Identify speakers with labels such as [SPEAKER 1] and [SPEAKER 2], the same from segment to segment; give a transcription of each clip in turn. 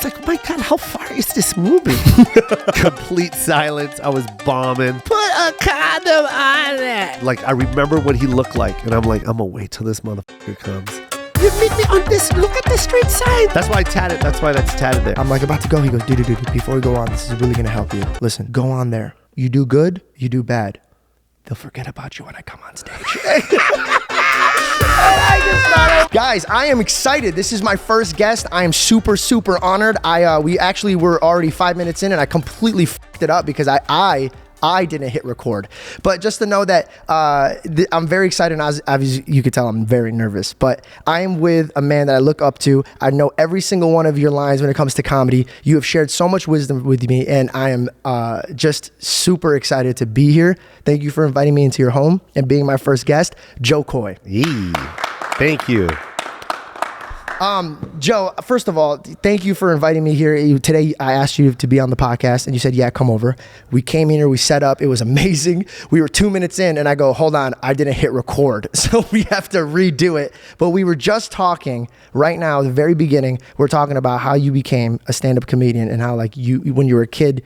[SPEAKER 1] was like, my God, how far is this moving? Complete silence. I was bombing. Put a condom on it. Like, I remember what he looked like. And I'm like, I'm going to wait till this motherfucker comes. You meet me on this. Look at the straight side. That's why I tatted. That's why that's tatted there.
[SPEAKER 2] I'm like about to go. He goes, dude, before we go on, this is really going to help you. Listen, go on there. You do good, you do bad. They'll forget about you when I come on stage. Guys, I am excited. This is my first guest. I am super, super honored. We actually were already 5 minutes in and I completely fucked it up because I didn't hit record. But just to know that I'm very excited. And as you could tell, I'm very nervous. But I am with a man that I look up to. I know every single one of your lines when it comes to comedy. You have shared so much wisdom with me, and I am just super excited to be here. Thank you for inviting me into your home and being my first guest, Jo Koy.
[SPEAKER 1] Thank you.
[SPEAKER 2] Jo, first of all, thank you for inviting me here. Today, I asked you to be on the podcast, and you said, yeah, come over. We came here, we set up. It was amazing. We were 2 minutes in, and I go, hold on, I didn't hit record. So we have to redo it. But we were just talking right now, the very beginning, we're talking about how you became a stand-up comedian and how, like, when you were a kid,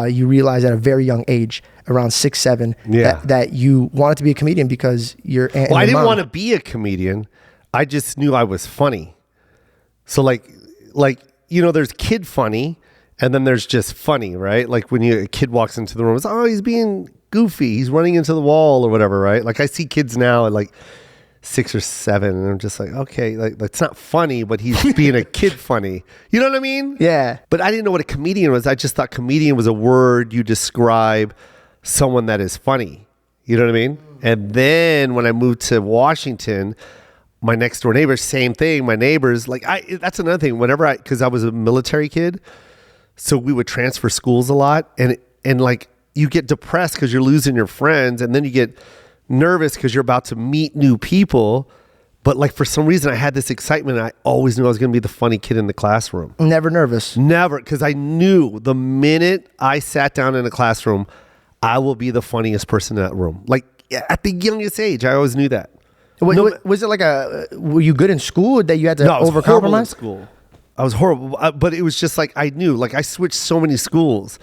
[SPEAKER 2] you realized at a very young age, around 6, 7, that you wanted to be a comedian because your aunt.
[SPEAKER 1] Well, I didn't want to be a comedian. I just knew I was funny. So like, you know, there's kid funny and then there's just funny, right? Like when a kid walks into the room, it's, oh, he's being goofy. He's running into the wall or whatever, right? Like I see kids now at like 6 or 7 and I'm just like, okay, like that's not funny, but he's being a kid funny. You know what I mean?
[SPEAKER 2] Yeah.
[SPEAKER 1] But I didn't know what a comedian was. I just thought comedian was a word you describe someone that is funny. You know what I mean? And then when I moved to Washington, my next door neighbor, same thing. My neighbors, like that's another thing. Whenever because I was a military kid, so we would transfer schools a lot, and like you get depressed because you're losing your friends, and then you get nervous because you're about to meet new people. But like for some reason, I had this excitement. I always knew I was going to be the funny kid in the classroom.
[SPEAKER 2] Never nervous.
[SPEAKER 1] Never, because I knew the minute I sat down in a classroom, I will be the funniest person in that room. Like at the youngest age, I always knew that.
[SPEAKER 2] Was it like were you good in school that you had to overcompromise?
[SPEAKER 1] In school. I was horrible, but it was just like I knew, like I switched so many schools,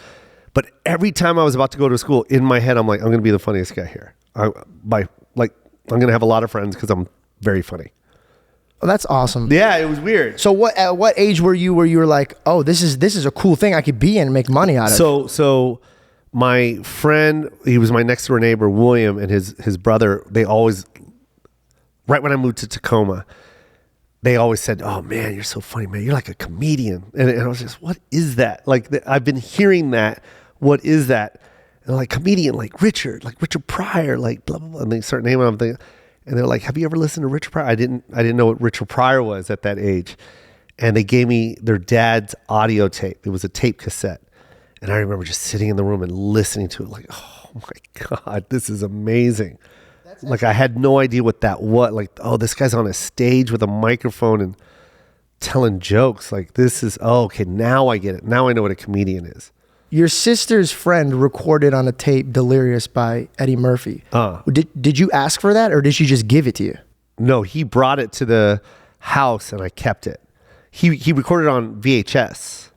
[SPEAKER 1] but every time I was about to go to school, in my head, I'm like, I'm going to be the funniest guy here. I'm going to have a lot of friends because I'm very funny.
[SPEAKER 2] Oh, that's awesome.
[SPEAKER 1] Yeah, it was weird.
[SPEAKER 2] So at what age were you where you were like, oh, this is a cool thing I could be in and make money out of?
[SPEAKER 1] So my friend, he was my next door neighbor, William, and his brother, they always, right when I moved to Tacoma, they always said, oh man, you're so funny, man. You're like a comedian. And I was just, what is that? Like I've been hearing that. What is that? And like comedian, like Richard Pryor, like blah, blah, blah. And they start naming them. And they're like, have you ever listened to Richard Pryor? I didn't know what Richard Pryor was at that age. And they gave me their dad's audio tape. It was a tape cassette. And I remember just sitting in the room and listening to it like, oh my God, this is amazing. Like I had no idea what that was. Like, oh, this guy's on a stage with a microphone and telling jokes. Like this is, oh, okay, now I get it. Now I know what a comedian is.
[SPEAKER 2] Your sister's friend recorded on a tape Delirious by Eddie Murphy. Did you ask for that or did she just give it to you?
[SPEAKER 1] No, he brought it to the house and I kept it. He recorded on VHS.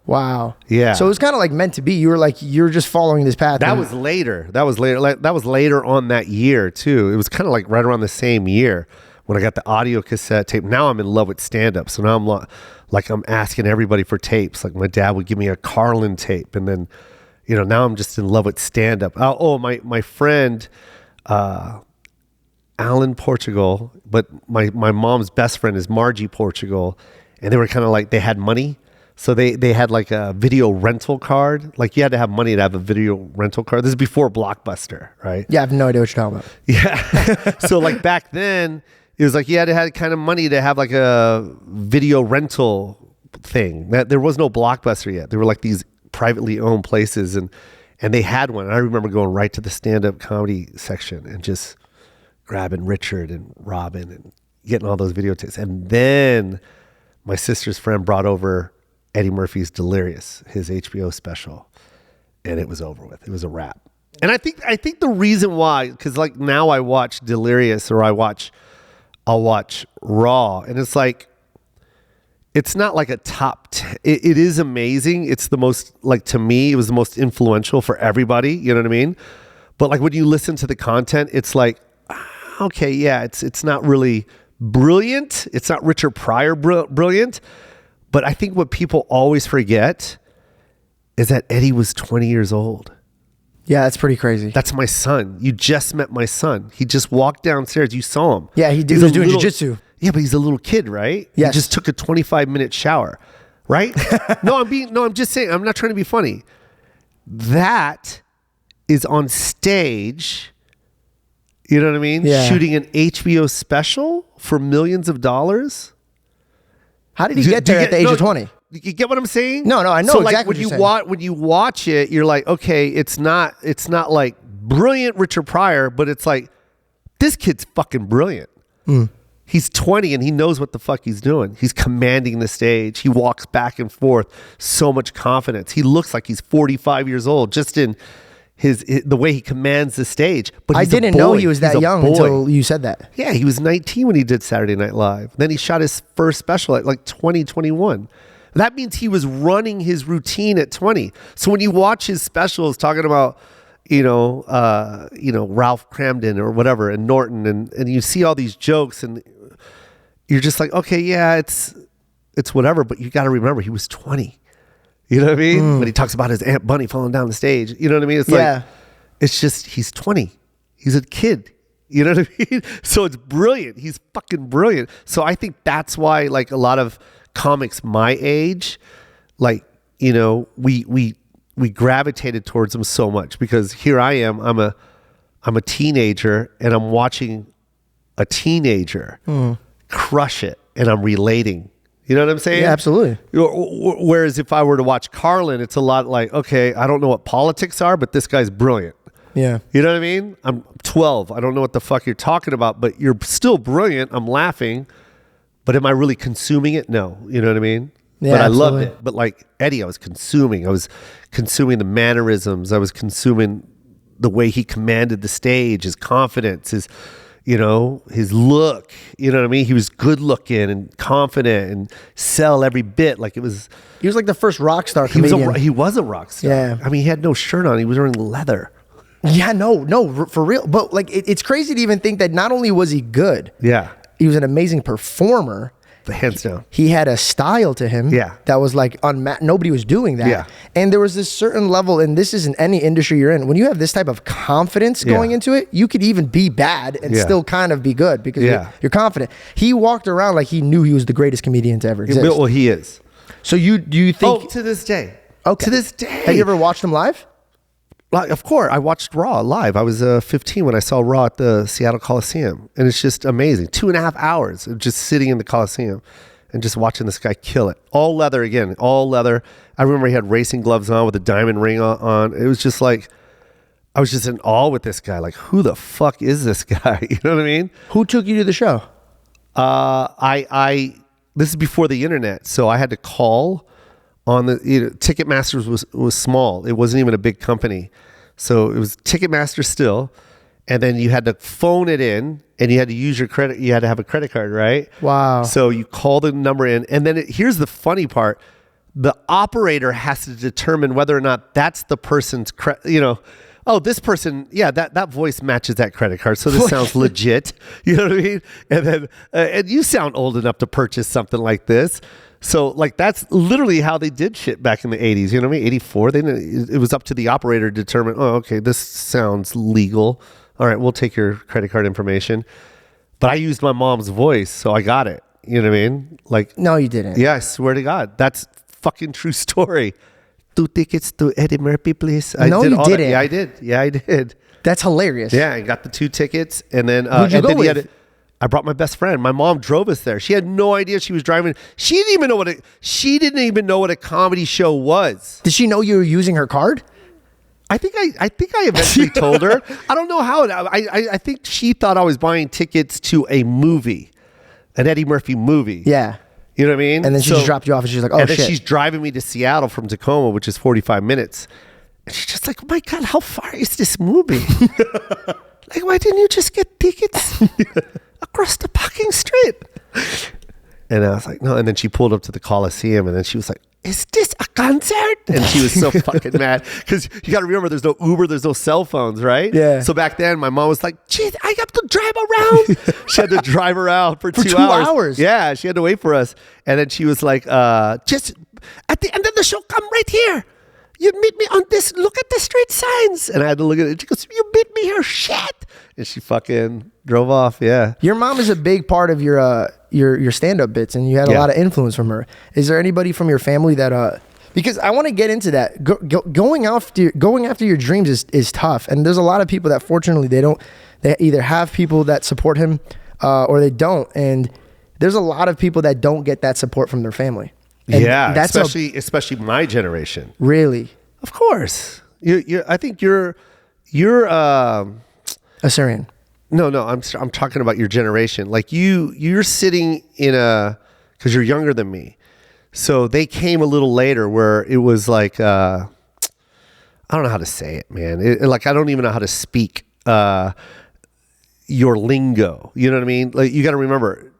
[SPEAKER 2] Wow.
[SPEAKER 1] Yeah.
[SPEAKER 2] So it was kind of like meant to be. You were like, you're just following this path.
[SPEAKER 1] That was later. That was later on that year too. It was kind of like right around the same year when I got the audio cassette tape. Now I'm in love with stand-up. So now I'm asking everybody for tapes. Like my dad would give me a Carlin tape. And then, you know, now I'm just in love with stand-up. Oh, my friend, Alan Portugal, but my mom's best friend is Margie Portugal. And they were kind of like, they had money. So they had like a video rental card. Like you had to have money to have a video rental card. This is before Blockbuster, right?
[SPEAKER 2] Yeah, I have no idea what you're talking about.
[SPEAKER 1] Yeah. So like back then, it was like you had to have kind of money to have like a video rental thing. There was no Blockbuster yet. There were like these privately owned places and they had one. And I remember going right to the stand-up comedy section and just grabbing Richard and Robin and getting all those videotapes. And then my sister's friend brought over Eddie Murphy's Delirious, his HBO special, and it was over with. It was a wrap. And I think the reason why, because like now I watch Delirious or I'll watch Raw, and it's like it's not like a top 10. It is amazing. It's the most, like, to me, it was the most influential for everybody. You know what I mean? But like when you listen to the content, it's like, okay, yeah, it's not really brilliant. It's not Richard Pryor brilliant. But I think what people always forget is that Eddie was 20 years old.
[SPEAKER 2] Yeah, that's pretty crazy.
[SPEAKER 1] That's my son. You just met my son. He just walked downstairs. You saw him.
[SPEAKER 2] Yeah, he was doing jiu-jitsu.
[SPEAKER 1] Yeah, but he's a little kid, right?
[SPEAKER 2] Yes.
[SPEAKER 1] He just took a 25-minute shower, right? I'm just saying, I'm not trying to be funny. That is on stage, you know what I mean?
[SPEAKER 2] Yeah.
[SPEAKER 1] Shooting an HBO special for millions of dollars.
[SPEAKER 2] How did he get there at the age of 20?
[SPEAKER 1] You get what I'm saying?
[SPEAKER 2] No, I know
[SPEAKER 1] so
[SPEAKER 2] exactly
[SPEAKER 1] when you watch it, you're like, okay, it's not like brilliant Richard Pryor, but it's like, this kid's fucking brilliant. He's 20 and he knows what the fuck he's doing. He's commanding the stage. He walks back and forth, so much confidence. He looks like he's 45 years old just in the way he commands the stage. But
[SPEAKER 2] I didn't know he was that young until you said that.
[SPEAKER 1] Yeah, he was 19 when he did Saturday Night Live. Then he shot his first special at like 2021. That means he was running his routine at 20. So when you watch his specials talking about, Ralph Cramden or whatever, and Norton, and you see all these jokes, and you're just like, okay, yeah, it's whatever. But you got to remember, he was 20. You know what I mean? When he talks about his Aunt Bunny falling down the stage, you know what I mean? It's like, it's just, he's 20. He's a kid. You know what I mean? So it's brilliant. He's fucking brilliant. So I think that's why, like, a lot of comics my age, like, we gravitated towards him so much, because here I am, I'm a teenager, and I'm watching a teenager crush it, and I'm relating. You know what I'm saying?
[SPEAKER 2] Yeah, absolutely.
[SPEAKER 1] Whereas if I were to watch Carlin, it's a lot like, okay, I don't know what politics are, but this guy's brilliant.
[SPEAKER 2] Yeah.
[SPEAKER 1] You know what I mean? I'm 12. I don't know what the fuck you're talking about, but you're still brilliant. I'm laughing. But am I really consuming it? No. You know what I mean?
[SPEAKER 2] Yeah,
[SPEAKER 1] but I
[SPEAKER 2] absolutely.
[SPEAKER 1] loved it. But like Eddie, I was consuming the mannerisms. I was consuming the way he commanded the stage, his confidence, his look. You know what I mean? He was good looking and confident and sell every bit. Like, it was.
[SPEAKER 2] He was like the first rock star comedian.
[SPEAKER 1] He was a rock star.
[SPEAKER 2] Yeah.
[SPEAKER 1] I mean, he had no shirt on. He was wearing leather.
[SPEAKER 2] Yeah, no, for real. But like, it's crazy to even think that not only was he good.
[SPEAKER 1] Yeah.
[SPEAKER 2] He was an amazing performer.
[SPEAKER 1] Hands down.
[SPEAKER 2] He had a style to him that was like unmatched. Nobody was doing that.
[SPEAKER 1] Yeah.
[SPEAKER 2] And there was this certain level, and this is in any industry you're in, when you have this type of confidence going into it, you could even be bad and still kind of be good because you're confident. He walked around like he knew he was the greatest comedian to ever exist.
[SPEAKER 1] Well, he is.
[SPEAKER 2] So do you think...
[SPEAKER 1] Oh, to this day.
[SPEAKER 2] Okay.
[SPEAKER 1] To this day.
[SPEAKER 2] Have you ever watched him live?
[SPEAKER 1] Like, of course, I watched Raw live. I was 15 when I saw Raw at the Seattle Coliseum, and it's just amazing. 2.5 hours of just sitting in the Coliseum and just watching this guy kill it. All leather again, all leather. I remember he had racing gloves on with a diamond ring on. It was just like, I was just in awe with this guy. Like, who the fuck is this guy? You know what I mean?
[SPEAKER 2] Who took you to the show?
[SPEAKER 1] This is before the internet, so I had to call on the Ticketmaster was small. It wasn't even a big company. So it was Ticketmaster still, and then you had to phone it in, and you had to use your credit. You had to have a credit card, right?
[SPEAKER 2] Wow.
[SPEAKER 1] So you call the number in, and then here's the funny part: the operator has to determine whether or not that's the person's oh, this person, yeah, that voice matches that credit card, so this sounds legit. You know what I mean? And then and you sound old enough to purchase something like this. So, like, that's literally how they did shit back in the 80s. You know what I mean? 84, it was up to the operator to determine, oh, okay, this sounds legal. All right, we'll take your credit card information. But I used my mom's voice, so I got it. You know what I mean? Like,
[SPEAKER 2] no, you didn't.
[SPEAKER 1] Yeah, I swear to God. That's fucking true story. 2 tickets to Eddie Murphy, please.
[SPEAKER 2] No, you didn't.
[SPEAKER 1] Yeah, I did. Yeah, I did.
[SPEAKER 2] That's hilarious.
[SPEAKER 1] Yeah, I got the 2 tickets, and then
[SPEAKER 2] who'd you go with?
[SPEAKER 1] I brought my best friend. My mom drove us there. She had no idea she was driving. She didn't even know what a comedy show was.
[SPEAKER 2] Did she know you were using her card?
[SPEAKER 1] I think I eventually told her. I don't know how. I think she thought I was buying tickets to a movie, an Eddie Murphy movie.
[SPEAKER 2] Yeah.
[SPEAKER 1] You know what I mean?
[SPEAKER 2] And then she just dropped you off, and she's like, "Oh,
[SPEAKER 1] and
[SPEAKER 2] shit!"
[SPEAKER 1] And then she's driving me to Seattle from Tacoma, which is 45 minutes. And she's just like, "Oh my God, how far is this movie? Like, why didn't you just get tickets across the fucking street?" And I was like, no. And then she pulled up to the Coliseum, and then she was like, is this a concert? And she was so fucking mad because you got to remember, there's no Uber, there's no cell phones, right?
[SPEAKER 2] Yeah.
[SPEAKER 1] So back then, my mom was like, "Geez, I have to drive around." She had to drive her out for 2
[SPEAKER 2] hours.
[SPEAKER 1] Yeah, she had to wait for us. And then she was like, "Just at the end of the show, come right here. You meet me on this. Look at the street signs." And I had to look at it. She goes, "You meet me here, shit." And she fucking drove off. Yeah.
[SPEAKER 2] Your mom is a big part of your stand-up bits, and you had a lot of influence from her. Is there anybody from your family that because I want to get into that. Going after your dreams is tough, and there's a lot of people that fortunately they either have people that support him or they don't, and there's a lot of people that don't get that support from their famly. And that's
[SPEAKER 1] especially my generation.
[SPEAKER 2] Really?
[SPEAKER 1] Of course. I think you're
[SPEAKER 2] Assyrian.
[SPEAKER 1] No, I'm talking about your generation. Like you're sitting because you're younger than me. So they came a little later where it was like, I don't know how to say it, man. Like, I don't even know how to speak your lingo. You know what I mean? Like, you got to remember,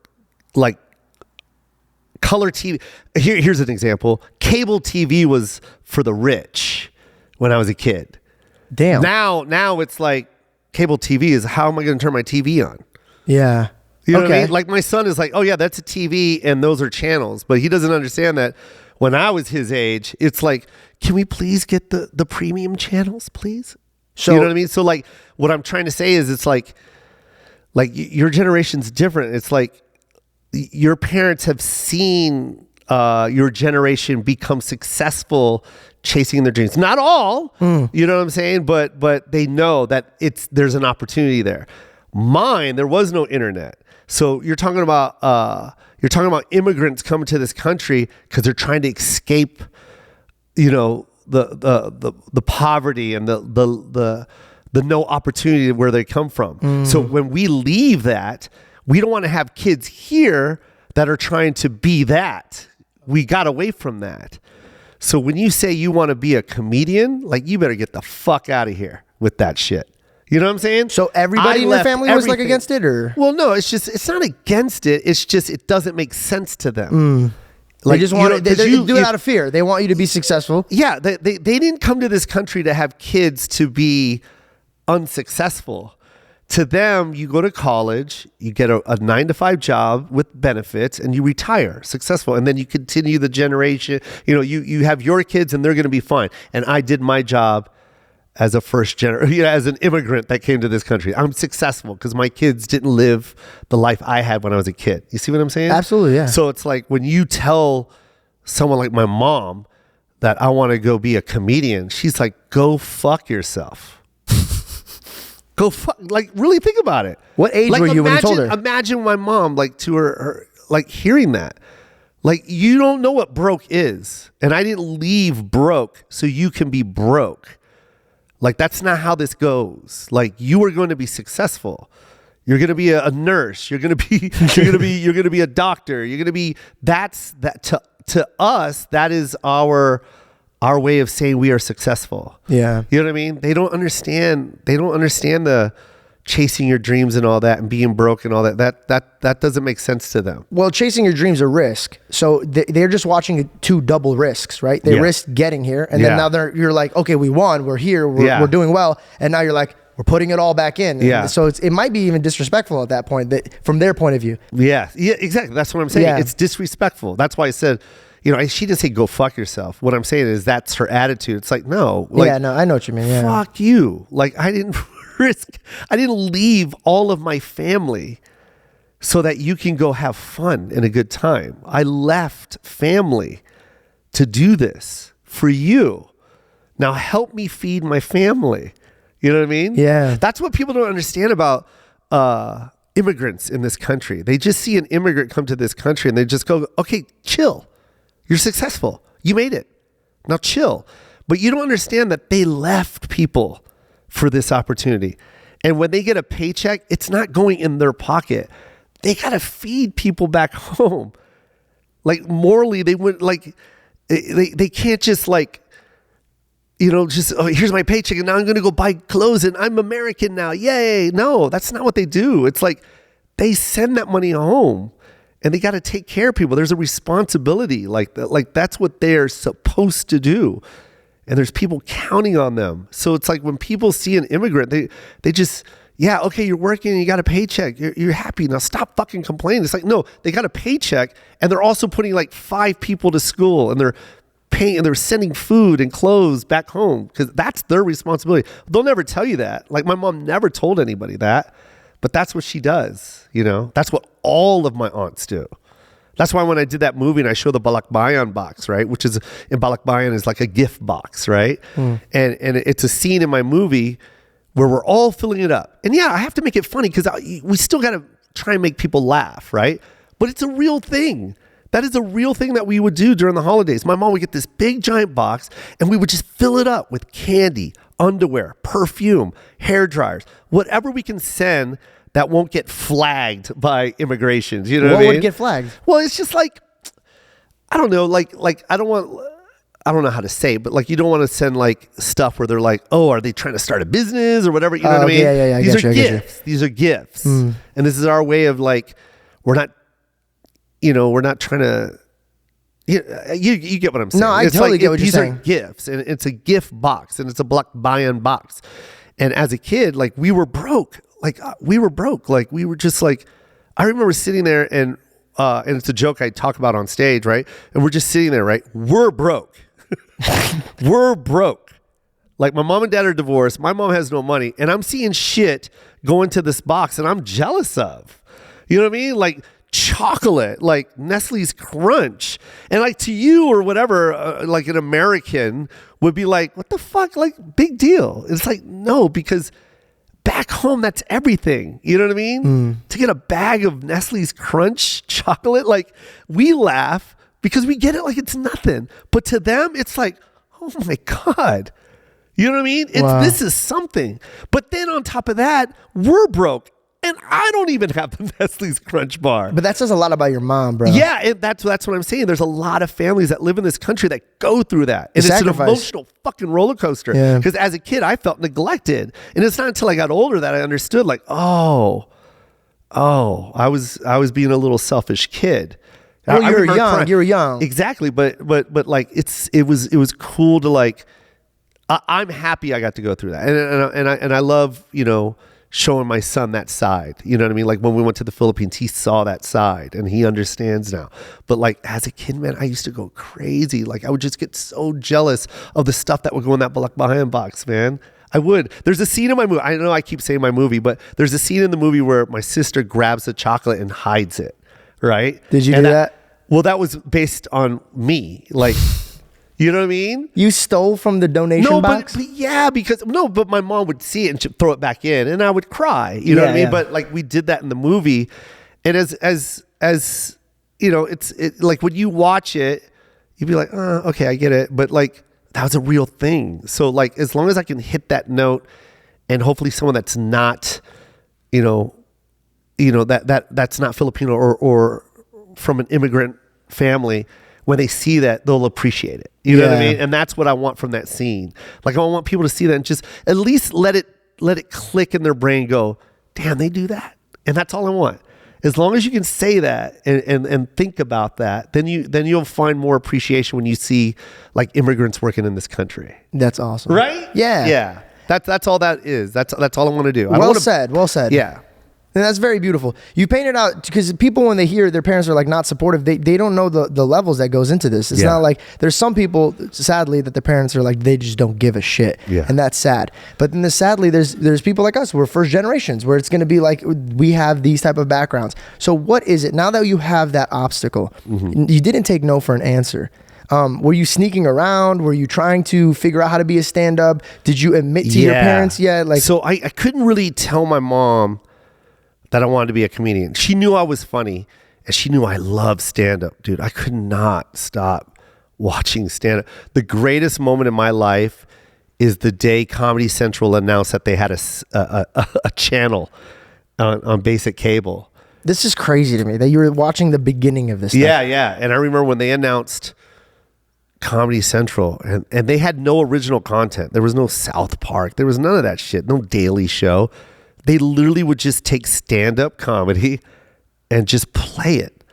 [SPEAKER 1] like, color TV. Here's an example. Cable TV was for the rich when I was a kid.
[SPEAKER 2] Damn.
[SPEAKER 1] Now it's like cable TV is how am I going to turn my TV on?
[SPEAKER 2] Yeah.
[SPEAKER 1] You know what I mean? Like my son is like, oh yeah, that's a TV and those are channels. But he doesn't understand that when I was his age, it's like, can we please get the premium channels, please? So, you know what I mean? So like what I'm trying to say is it's like your generation's different. It's like your parents have seen your generation become successful chasing their dreams. Not all, you know what I'm saying? But they know that there's an opportunity there. Mine, there was no internet. So you're talking about immigrants coming to this country because they're trying to escape, you know, the poverty and the no opportunity where they come from. So when we leave that, we don't want to have kids here that are trying to be that. We got away from that. So when you say you want to be a comedian, like you better get the fuck out of here with that shit. You know what I'm saying?
[SPEAKER 2] So everybody in your family was like against it, or?
[SPEAKER 1] Well, no, it's not against it. It's just, it doesn't make sense to them.
[SPEAKER 2] Like, they just want they do it out of fear. They want you to be successful.
[SPEAKER 1] Yeah. They didn't come to this country to have kids to be unsuccessful. To them, you go to college, you get a 9-to-5 job with benefits, and you retire successful. And then you continue the generation. You know, you have your kids and they're going to be fine. And I did my job as a as an immigrant that came to this country. I'm successful because my kids didn't live the life I had when I was a kid. You see what I'm saying?
[SPEAKER 2] Absolutely, yeah.
[SPEAKER 1] So it's like when you tell someone like my mom that I want to go be a comedian, she's like, go fuck yourself. Go fuck, like really think about it.
[SPEAKER 2] What age were you when you told her?
[SPEAKER 1] Imagine my mom, like to her like hearing that. Like, you don't know what broke is. And I didn't leave broke so you can be broke. Like, that's not how this goes. Like, you are going to be successful. You're going to be a nurse. You're going to be a doctor. You're going to be, to us, that is our way of saying we are successful.
[SPEAKER 2] Yeah.
[SPEAKER 1] You know what I mean? They don't understand the chasing your dreams and all that and being broke and all that. That doesn't make sense to them.
[SPEAKER 2] Well, chasing your dreams a risk. So they're just watching two double risks, right? They risk getting here, and then now you're like, okay, we won, we're here, we're doing well, and now you're like, we're putting it all back in.
[SPEAKER 1] Yeah.
[SPEAKER 2] So it might be even disrespectful at that point, from their point of view.
[SPEAKER 1] Yeah, exactly. That's what I'm saying. Yeah. It's disrespectful. That's why I said, you know, she didn't say go fuck yourself. What I'm saying is that's her attitude. It's like, no. Like,
[SPEAKER 2] yeah, no, I know what you mean. Yeah.
[SPEAKER 1] Fuck you. Like, I didn't leave all of my family so that you can go have fun and a good time. I left family to do this for you. Now help me feed my family. You know what I mean?
[SPEAKER 2] Yeah.
[SPEAKER 1] That's what people don't understand about immigrants in this country. They just see an immigrant come to this country and they just go, okay, chill. You're successful. You made it. Now chill. But you don't understand that they left people for this opportunity. And when they get a paycheck, it's not going in their pocket. They got to feed people back home. Like morally, they would they can't just like, you know, just, oh, here's my paycheck and now I'm going to go buy clothes and I'm American now. Yay. No, that's not what they do. It's like they send that money home and they got to take care of people. There's a responsibility like that. Like that's what they're supposed to do. And there's people counting on them. So it's like when people see an immigrant, they just, yeah, okay, you're working and you got a paycheck. You're happy. Now stop fucking complaining. It's like, no, they got a paycheck and they're also putting like 5 people to school and they're paying and they're sending food and clothes back home because that's their responsibility. They'll never tell you that. Like my mom never told anybody that, but that's what she does. You know, that's what all of my aunts do. That's why when I did that movie and I show the Balakbayan box, right, which is in Balakbayan is like a gift box, right? And it's a scene in my movie where we're all filling it up. And yeah, I have to make it funny because we still got to try and make people laugh, right? But it's a real thing. That is a real thing that we would do during the holidays. My mom would get this big giant box and we would just fill it up with candy, underwear, perfume, hair dryers, whatever we can send that won't get flagged by immigration. You know what I mean?
[SPEAKER 2] What would get flagged?
[SPEAKER 1] Well, it's just like, I don't know, like I don't know how to say it, but like you don't want to send like stuff where they're like, oh, are they trying to start a business or whatever? You know what I mean?
[SPEAKER 2] Yeah.
[SPEAKER 1] These are gifts. These are gifts. And this is our way of like, we're not trying to, you get what I'm saying.
[SPEAKER 2] No, I totally get what you're saying.
[SPEAKER 1] These are gifts and it's a gift box and it's a Black buy-in box. And as a kid, like we were broke. Like we were just like, I remember sitting there and it's a joke I talk about on stage, right? And we're just sitting there, right? We're broke. We're broke. Like my mom and dad are divorced. My mom has no money and I'm seeing shit go into this box and I'm jealous of, you know what I mean? Like chocolate, like Nestle's Crunch. And like to you or whatever, like an American would be like, what the fuck? Like big deal. It's like, no, because back home, that's everything. You know what I mean? To get a bag of Nestle's Crunch chocolate, like we laugh because we get it like it's nothing. But to them, it's like, oh my God. You know what I mean? This is something. But then on top of that, we're broke. And I don't even have the Nestle's Crunch bar.
[SPEAKER 2] But that says a lot about your mom, bro.
[SPEAKER 1] Yeah, that's what I'm saying. There's a lot of families that live in this country that go through that. And it's an emotional fucking roller coaster. Because as a kid, I felt neglected. And it's not until I got older that I understood like, I was being a little selfish kid.
[SPEAKER 2] Well, you were young.
[SPEAKER 1] Exactly. But like it was cool to like, I'm happy I got to go through that. And I love, showing my son that side. You know what I mean? Like when we went to the Philippines, he saw that side and he understands now. But like as a kid, man, I used to go crazy. Like I would just get so jealous of the stuff that would go in that Balakbayan box, man. I would. There's a scene in my movie. I know I keep saying my movie, but there's a scene in the movie where my sister grabs the chocolate and hides it. Right?
[SPEAKER 2] Did you do that?
[SPEAKER 1] Well, that was based on me. Like, you know what I mean?
[SPEAKER 2] You stole from the donation box?
[SPEAKER 1] But my mom would see it and she'd throw it back in and I would cry. You know what I mean? Yeah. But like we did that in the movie. And as it's like when you watch it, you'd be like, okay, I get it. But like that was a real thing. So like as long as I can hit that note and hopefully someone that's not, that's not Filipino or from an immigrant family, when they see that, they'll appreciate it. You know what I mean? And that's what I want from that scene. Like I want people to see that and just at least let it click in their brain, go, damn, they do that. And that's all I want. As long as you can say that and think about that, then you'll find more appreciation when you see like immigrants working in this country.
[SPEAKER 2] That's awesome.
[SPEAKER 1] Right?
[SPEAKER 2] Yeah.
[SPEAKER 1] Yeah. That's all that is. That's all I want to do.
[SPEAKER 2] Well said.
[SPEAKER 1] Yeah.
[SPEAKER 2] And that's very beautiful. You painted out, because people, when they hear their parents are like not supportive, they don't know the levels that goes into this. It's not like, there's some people, sadly, that the parents are like, they just don't give a shit. Yeah. And that's sad. But then sadly, there's people like us, we're first generations, where it's going to be like, we have these type of backgrounds. So what is it, now that you have that obstacle, you didn't take no for an answer. Were you sneaking around? Were you trying to figure out how to be a stand-up? Did you admit to your parents?
[SPEAKER 1] So I couldn't really tell my mom that I wanted to be a comedian. She knew I was funny and she knew I loved stand-up, dude. I could not stop watching stand-up. The greatest moment in my life is the day Comedy Central announced that they had a channel on basic cable.
[SPEAKER 2] This is crazy to me that you were watching the beginning of this stuff.
[SPEAKER 1] Yeah. And I remember when they announced Comedy Central and they had no original content. There was no South Park. There was none of that shit. No Daily Show. They literally would just take stand-up comedy and just play it.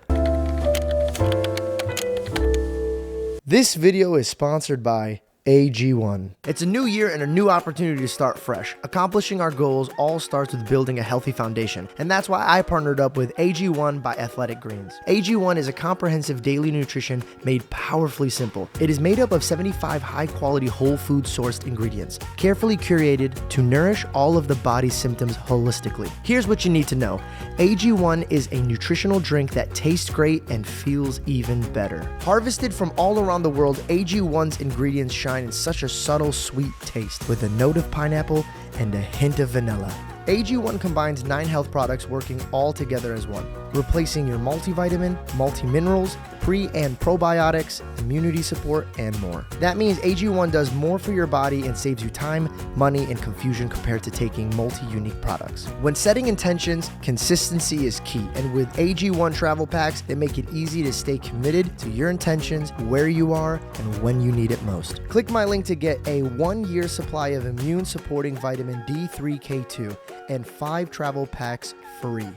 [SPEAKER 2] This video is sponsored by AG1. It's a new year and a new opportunity to start fresh. Accomplishing our goals all starts with building a healthy foundation, and that's why I partnered up with AG1 by Athletic Greens. AG1 is a comprehensive daily nutrition made powerfully simple. It is made up of 75 high-quality whole food sourced ingredients, carefully curated to nourish all of the body's symptoms holistically. Here's what you need to know. AG1 is a nutritional drink that tastes great and feels even better. Harvested from all around the world, AG1's ingredients shine in such a subtle, sweet taste with a note of pineapple and a hint of vanilla. AG1 combines 9 health products working all together as one, replacing your multivitamin, multi-minerals, pre- and probiotics, immunity support, and more. That means AG1 does more for your body and saves you time, money, and confusion compared to taking multi-unique products. When setting intentions, consistency is key, and with AG1 travel packs, they make it easy to stay committed to your intentions, where you are, and when you need it most. Click my link to get a 1-year supply of immune-supporting vitamin D3K2 and 5 travel packs free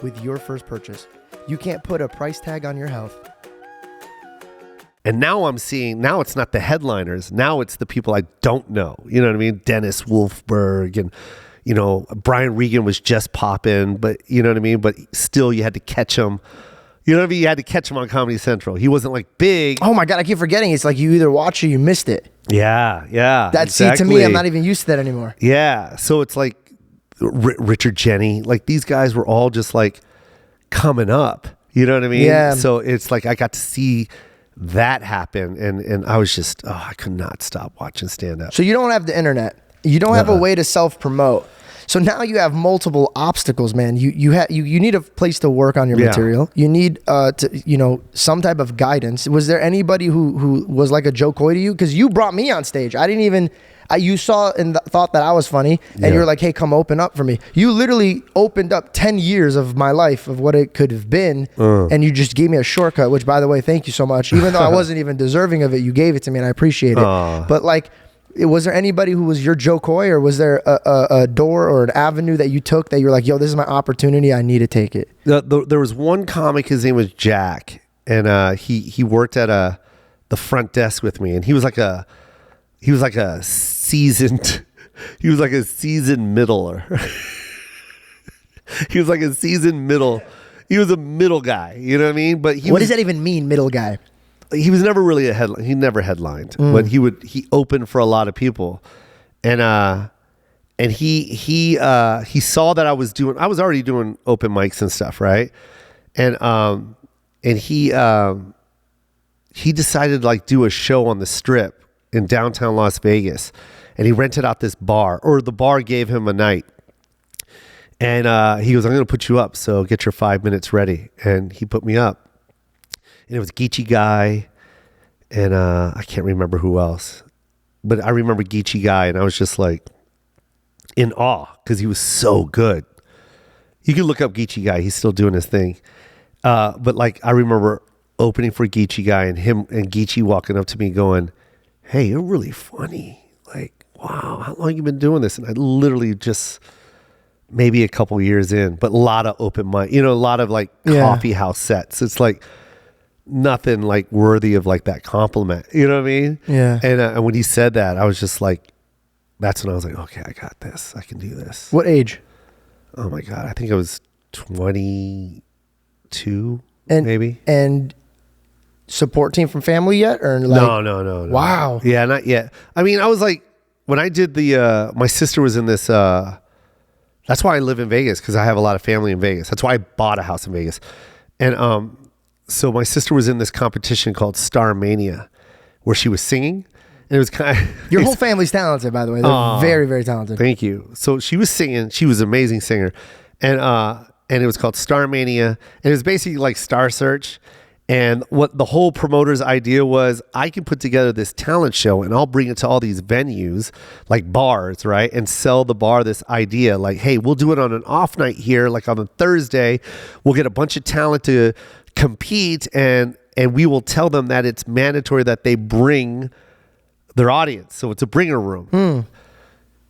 [SPEAKER 2] with your first purchase. You can't put a price tag on your health.
[SPEAKER 1] And now I'm seeing, now it's not the headliners. Now it's the people I don't know. You know what I mean? Dennis Wolfberg and, you know, Brian Regan was just popping, but you know what I mean? But still you had to catch him. You know what I mean? You had to catch him on Comedy Central. He wasn't like big.
[SPEAKER 2] Oh my God, I keep forgetting. It's like you either watch or you missed it.
[SPEAKER 1] Yeah.
[SPEAKER 2] That's
[SPEAKER 1] exactly.
[SPEAKER 2] See, to me, I'm not even used to that anymore.
[SPEAKER 1] Yeah. So it's like Richard Jenny, like these guys were all just like coming up. You know what I mean?
[SPEAKER 2] Yeah.
[SPEAKER 1] So it's like I got to see that happen, and I was just, I could not stop watching stand up.
[SPEAKER 2] So you don't have the internet. You don't have a way to self-promote. So now you have multiple obstacles, man. You need a place to work on your material. You need some type of guidance. Was there anybody who was like a Joe Coy to you? Because you brought me on stage. I didn't even. You saw and thought that I was funny, and you're like, "Hey, come open up for me." You literally opened up 10 years of my life of what it could have been, and you just gave me a shortcut. Which, by the way, thank you so much. Even though I wasn't even deserving of it, you gave it to me, and I appreciate it. But like, was there anybody who was your Joe Coy, or was there a door or an avenue that you took that you're like, "Yo, this is my opportunity. I need to take it"?
[SPEAKER 1] There was one comic. His name was Jack, and he worked at the front desk with me, and he was like a seasoned middler. He was like a seasoned middle. He was a middle guy, you know what I mean? But
[SPEAKER 2] what does that even mean, middle guy?
[SPEAKER 1] He was never really a headline. He never headlined, but he opened for a lot of people, and he saw that I was already doing open mics and stuff, right? And he decided to like do a show on the Strip in downtown Las Vegas, and he rented out this bar, or the bar gave him a night, and he goes, "I'm going to put you up, so get your 5 minutes ready." And he put me up, and it was Geechee Guy, and I can't remember who else, but I remember Geechee Guy, and I was just like in awe because he was so good. You can look up Geechee Guy; he's still doing his thing. But like I remember opening for Geechee Guy, and him and Geechee walking up to me going, "Hey, you're really funny. Like, wow, how long you been doing this?" And I literally just maybe a couple years in, but a lot of open mic, a lot of like coffee house sets. It's like nothing like worthy of like that compliment. You know what I mean?
[SPEAKER 2] Yeah.
[SPEAKER 1] And when he said that, I was just like, that's when I was like, okay, I got this. I can do this.
[SPEAKER 2] What age?
[SPEAKER 1] Oh my God. I think I was 22 maybe.
[SPEAKER 2] And support team from family yet, or like
[SPEAKER 1] no.
[SPEAKER 2] Wow.
[SPEAKER 1] Yeah, not yet. I mean, I was like, when I did my sister was in this that's why I live in Vegas, because I have a lot of family in Vegas. That's why I bought a house in Vegas. And so my sister was in this competition called Star Mania, where she was singing, and it was kind of
[SPEAKER 2] your whole family's talented, by the way. They're very, very talented.
[SPEAKER 1] Thank you. So she was singing. She was an amazing singer, and it was called Star Mania, and it was basically like Star Search. And what the whole promoter's idea was, I can put together this talent show and I'll bring it to all these venues, like bars, right? And sell the bar this idea, like, hey, we'll do it on an off night here, like on a Thursday. We'll get a bunch of talent to compete, and we will tell them that it's mandatory that they bring their audience. So it's a bringer room.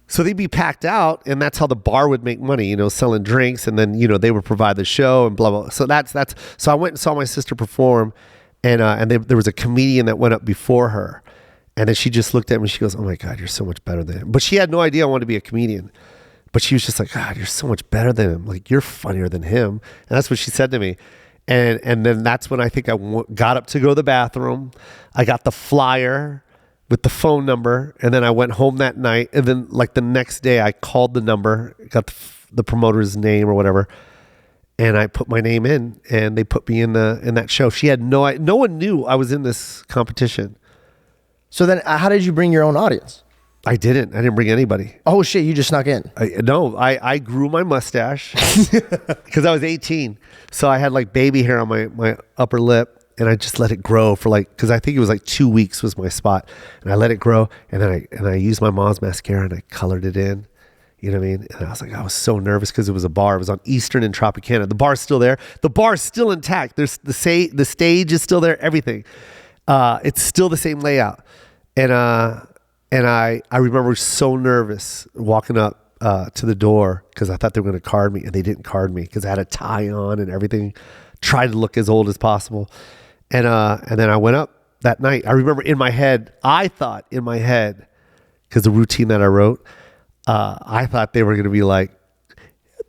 [SPEAKER 1] So they'd be packed out, and that's how the bar would make money, selling drinks, and then, they would provide the show and blah, blah. So so I went and saw my sister perform, And there was a comedian that went up before her. And then she just looked at me and she goes, oh my God, you're so much better than him. But she had no idea I wanted to be a comedian. But she was just like, God, you're so much better than him. Like, you're funnier than him. And that's what she said to me. And then that's when I think I got up to go to the bathroom. I got the flyer with the phone number. And then I went home that night. And then like the next day I called the number, got the promoter's name or whatever. And I put my name in and they put me in that show. She had no one knew I was in this competition.
[SPEAKER 2] So then how did you bring your own audience?
[SPEAKER 1] I didn't bring anybody.
[SPEAKER 2] Oh shit, you just snuck in.
[SPEAKER 1] I grew my mustache because I was 18. So I had like baby hair on my upper lip and I just let it grow for like, cause I think it was like 2 weeks was my spot. And I let it grow and then I used my mom's mascara and I colored it in. You know what I mean? And I was so nervous because it was a bar. It was on Eastern and Tropicana. The bar's still there. The bar's still intact. There's the stage is still there, everything. It's still the same layout. And I remember so nervous walking up to the door because I thought they were going to card me, and they didn't card me because I had a tie on and everything. Tried to look as old as possible, and then I went up that night. I remember I thought in my head because the routine that I wrote, I thought they were going to be like,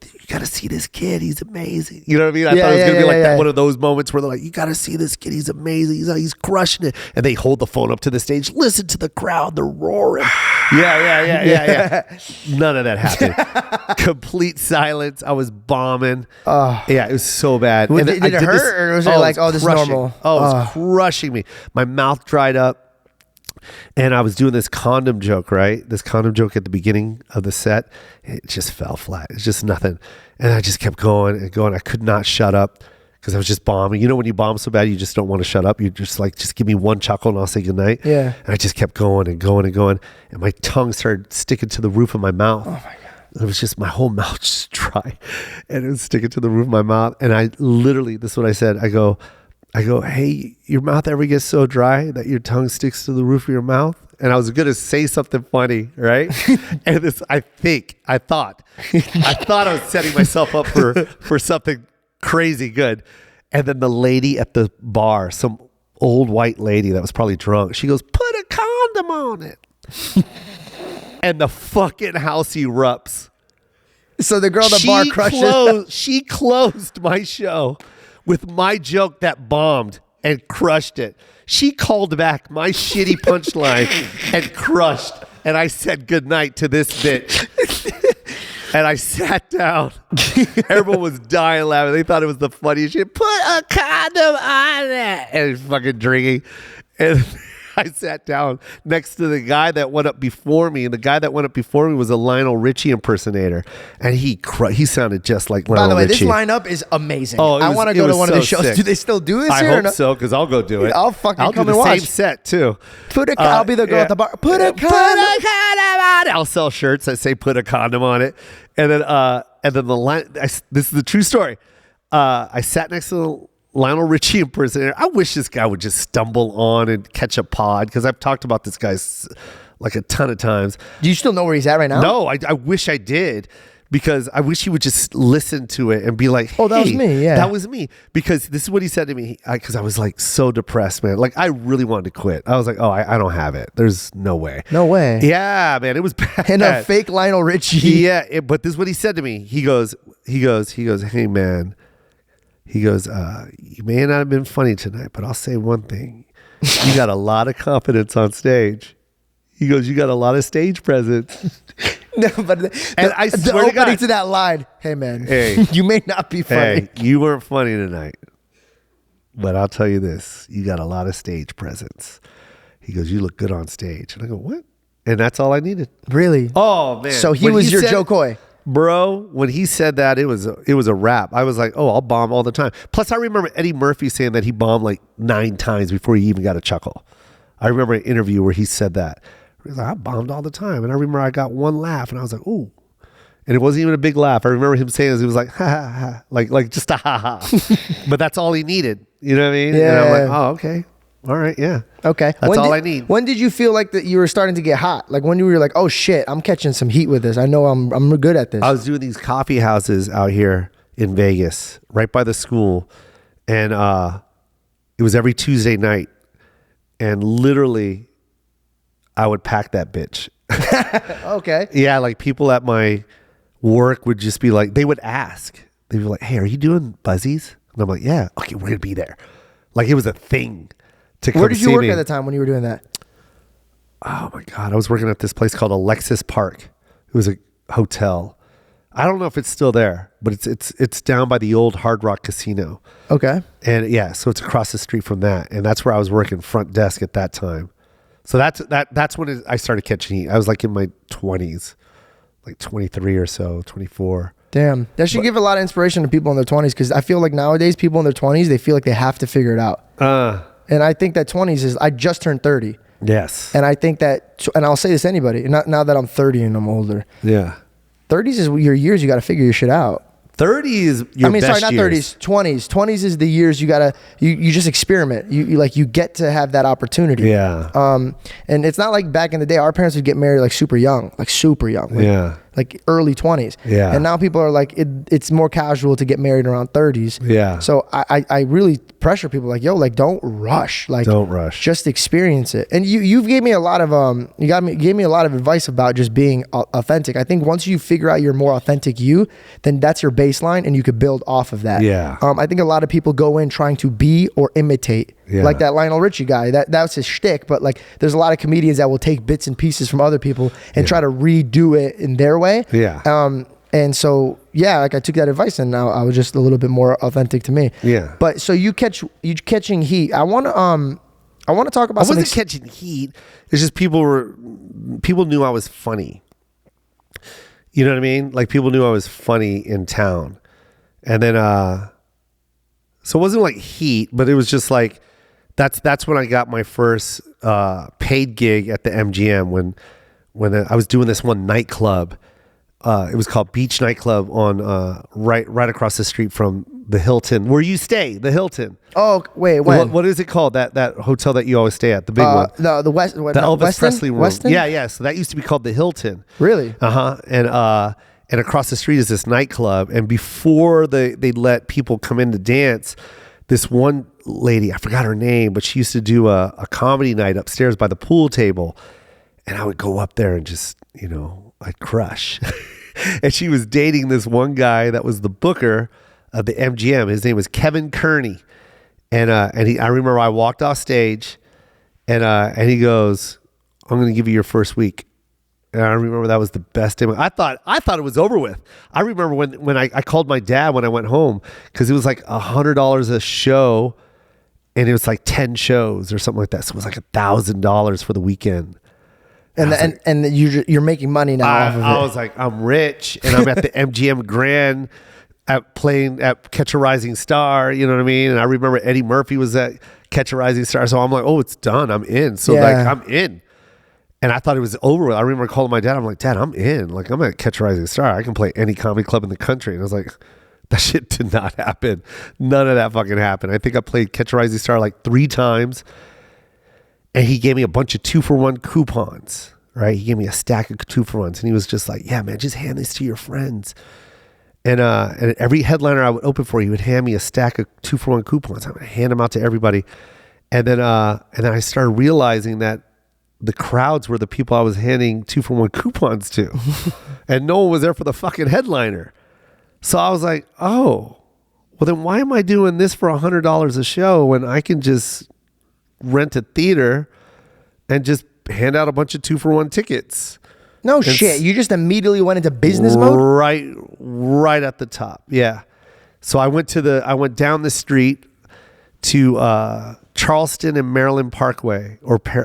[SPEAKER 1] you got to see this kid. He's amazing. You know what I mean? I thought it was going to be like that, one of those moments where they're like, you got to see this kid. He's amazing. He's crushing it. And they hold the phone up to the stage. Listen to the crowd. They're roaring. Yeah. None of that happened. Complete silence. I was bombing. Yeah, it was so bad.
[SPEAKER 2] Did it hurt or was it like, this is normal?
[SPEAKER 1] Oh, it was crushing me. My mouth dried up. And I was doing this condom joke, right? This condom joke at the beginning of the set. It just fell flat. It's just nothing. And I just kept going and going. I could not shut up because I was just bombing. You know, when you bomb so bad, you just don't want to shut up. You just like, just give me one chuckle and I'll say goodnight.
[SPEAKER 2] Yeah.
[SPEAKER 1] And I just kept going and going and going. And my tongue started sticking to the roof of my mouth. Oh my God. It was just my whole mouth just dry. And it was sticking to the roof of my mouth. And I literally, this is what I said. I go, hey, your mouth ever gets so dry that your tongue sticks to the roof of your mouth? And I was going to say something funny, right? And I thought I was setting myself up for something crazy good. And then the lady at the bar, some old white lady that was probably drunk, she goes, put a condom on it. And the fucking house erupts.
[SPEAKER 2] So the girl at the bar crushes.
[SPEAKER 1] She closed my show with my joke that bombed and crushed it. She called back my shitty punchline and crushed. And I said goodnight to this bitch. And I sat down. Everyone was dying laughing. They thought it was the funniest shit. Put a condom on it. And fucking drinking. And I sat down next to the guy that went up before me, and the guy that went up before me was a Lionel Richie impersonator, and he sounded just like Lionel Richie.
[SPEAKER 2] By the way, this lineup is amazing.
[SPEAKER 1] I want
[SPEAKER 2] to go to one of the shows. Sick. Do they still do this?
[SPEAKER 1] I hope so, because I'll go do it.
[SPEAKER 2] I'll come and watch.
[SPEAKER 1] I'll do the same set too.
[SPEAKER 2] I'll be the girl at the bar. Put a condom
[SPEAKER 1] on it. I'll sell shirts that say "Put a condom on it," and then the line. This is the true story. I sat next to the Lionel Richie impersonator. I wish this guy would just stumble on and catch a pod, because I've talked about this guy like a ton of times.
[SPEAKER 2] Do you still know where he's at right now?
[SPEAKER 1] No, I wish I did, because I wish he would just listen to it and be like, hey,
[SPEAKER 2] that was me. Yeah,
[SPEAKER 1] that was me. Because this is what he said to me, because I was like so depressed, man. Like I really wanted to quit. I was like, I don't have it. There's no way.
[SPEAKER 2] No way.
[SPEAKER 1] Yeah, man, it was bad.
[SPEAKER 2] And a fake Lionel Richie.
[SPEAKER 1] Yeah, but this is what he said to me. He goes, hey man. He goes, you may not have been funny tonight, but I'll say one thing. You got a lot of confidence on stage. He goes, you got a lot of stage presence.
[SPEAKER 2] No, but
[SPEAKER 1] I swear
[SPEAKER 2] the opening to that line, hey man, you may not be funny.
[SPEAKER 1] Hey, you weren't funny tonight. But I'll tell you this, you got a lot of stage presence. He goes, you look good on stage. And I go, what? And that's all I needed.
[SPEAKER 2] Really?
[SPEAKER 1] Oh, man.
[SPEAKER 2] So he was your Joe Coy.
[SPEAKER 1] Bro, when he said that, it was a wrap. I was like, I'll bomb all the time. Plus, I remember Eddie Murphy saying that he bombed like 9 times before he even got a chuckle. I remember an interview where he said that. He was like, I bombed all the time. And I remember I got one laugh, and I was like, ooh. And it wasn't even a big laugh. I remember him saying this. He was like, ha, ha, ha. Like just a ha, ha. But that's all he needed. You know what I mean?
[SPEAKER 2] Yeah.
[SPEAKER 1] And I'm like, oh, okay. All right, yeah.
[SPEAKER 2] Okay.
[SPEAKER 1] That's all I need.
[SPEAKER 2] When did you feel like that you were starting to get hot? Like when you were like, oh shit, I'm catching some heat with this. I know I'm good at this.
[SPEAKER 1] I was doing these coffee houses out here in Vegas, right by the school. And It was every Tuesday night. And literally, I would pack that bitch.
[SPEAKER 2] Okay.
[SPEAKER 1] Yeah, like people at my work would just be like, they would ask. They'd be like, hey, are you doing Buzzies? And I'm like, yeah. Okay, we're going to be there. Like it was a thing to come see me.
[SPEAKER 2] Where did you work at the time when you were doing that?
[SPEAKER 1] Oh my God. I was working at this place called Alexis Park. It was a hotel. I don't know if it's still there, but it's down by the old Hard Rock Casino.
[SPEAKER 2] Okay.
[SPEAKER 1] And yeah, so it's across the street from that. And that's where I was working front desk at that time. So that's when I started catching heat. I was like in my 20s, like 23 or so, 24.
[SPEAKER 2] Damn. That should give a lot of inspiration to people in their 20s, because I feel like nowadays people in their 20s, they feel like they have to figure it out. And I think that 20s is, I just turned 30.
[SPEAKER 1] Yes.
[SPEAKER 2] And I think that, and I'll say this to anybody, now that I'm 30 and I'm older.
[SPEAKER 1] Yeah.
[SPEAKER 2] 30s is your years you got to figure your shit out.
[SPEAKER 1] 30 is your best
[SPEAKER 2] sorry, not
[SPEAKER 1] years.
[SPEAKER 2] 30s, 20s. 20s is the years you gotta, you just experiment. You get to have that opportunity.
[SPEAKER 1] Yeah.
[SPEAKER 2] And it's not like back in the day, our parents would get married like super young.
[SPEAKER 1] Yeah.
[SPEAKER 2] Like early 20s.
[SPEAKER 1] Yeah.
[SPEAKER 2] And now people are like, it's more casual to get married around 30s.
[SPEAKER 1] Yeah.
[SPEAKER 2] So I really pressure people like, yo, like don't rush. Like
[SPEAKER 1] don't rush.
[SPEAKER 2] Just experience it. And you gave me a lot of gave me a lot of advice about just being authentic. I think once you figure out your more authentic you, then that's your baseline and you could build off of that.
[SPEAKER 1] Yeah.
[SPEAKER 2] I think a lot of people go in trying to be or imitate.
[SPEAKER 1] Yeah.
[SPEAKER 2] Like that Lionel Richie guy. That's his shtick. But like there's a lot of comedians that will take bits and pieces from other people and try to redo it in their way.
[SPEAKER 1] Yeah.
[SPEAKER 2] And so yeah, like I took that advice and now I was just a little bit more authentic to me.
[SPEAKER 1] Yeah.
[SPEAKER 2] But so you catching heat. I want to talk about.
[SPEAKER 1] I wasn't catching heat. It's just people knew I was funny. You know what I mean? Like people knew I was funny in town, and then so it wasn't like heat, but it was just like that's when I got my first paid gig at the MGM when I was doing this one nightclub. It was called Beach Nightclub on right across the street from the Hilton, where you stay, the Hilton.
[SPEAKER 2] Oh wait,
[SPEAKER 1] what is it called? That hotel that you always stay at, the big one.
[SPEAKER 2] The West,
[SPEAKER 1] the Elvis
[SPEAKER 2] Weston?
[SPEAKER 1] Presley room.
[SPEAKER 2] Weston?
[SPEAKER 1] Yeah. So that used to be called the Hilton.
[SPEAKER 2] Really?
[SPEAKER 1] And across the street is this nightclub. And before they let people come in to dance, this one lady, I forgot her name, but she used to do a comedy night upstairs by the pool table. And I would go up there and just, I'd crush. And she was dating this one guy that was the booker of the MGM. His name was Kevin Kearney. And I remember I walked off stage and he goes, I'm going to give you your first week. And I remember that was the best day. I thought it was over with. I remember when I called my dad when I went home, because it was like $100 a show and it was like 10 shows or something like that. So it was like $1,000 for the weekend.
[SPEAKER 2] And you're making money now off of it.
[SPEAKER 1] I was like, I'm rich and I'm at the MGM Grand playing at Catch a Rising Star, you know what I mean? And I remember Eddie Murphy was at Catch a Rising Star. So I'm like, oh, it's done. I'm in. So like I'm in. And I thought it was over with. I remember calling my dad. I'm like, Dad, I'm in. Like I'm at Catch a Rising Star. I can play any comedy club in the country. And I was like, that shit did not happen. None of that fucking happened. I think I played Catch a Rising Star like 3 times. And he gave me a bunch of 2-for-1 coupons, right? He gave me a stack of 2-for-1s. And he was just like, yeah, man, just hand this to your friends. And every headliner I would open for, he would hand me a stack of 2-for-1 coupons. I would hand them out to everybody. And then I started realizing that the crowds were the people I was handing 2-for-1 coupons to. And no one was there for the fucking headliner. So I was like, oh, well then why am I doing this for $100 a show when I can just rent a theater and just hand out a bunch of 2-for-1 tickets?
[SPEAKER 2] No shit. You just immediately went into business mode?
[SPEAKER 1] Right at the top. Yeah. So I went down the street to Charleston and Maryland Parkway,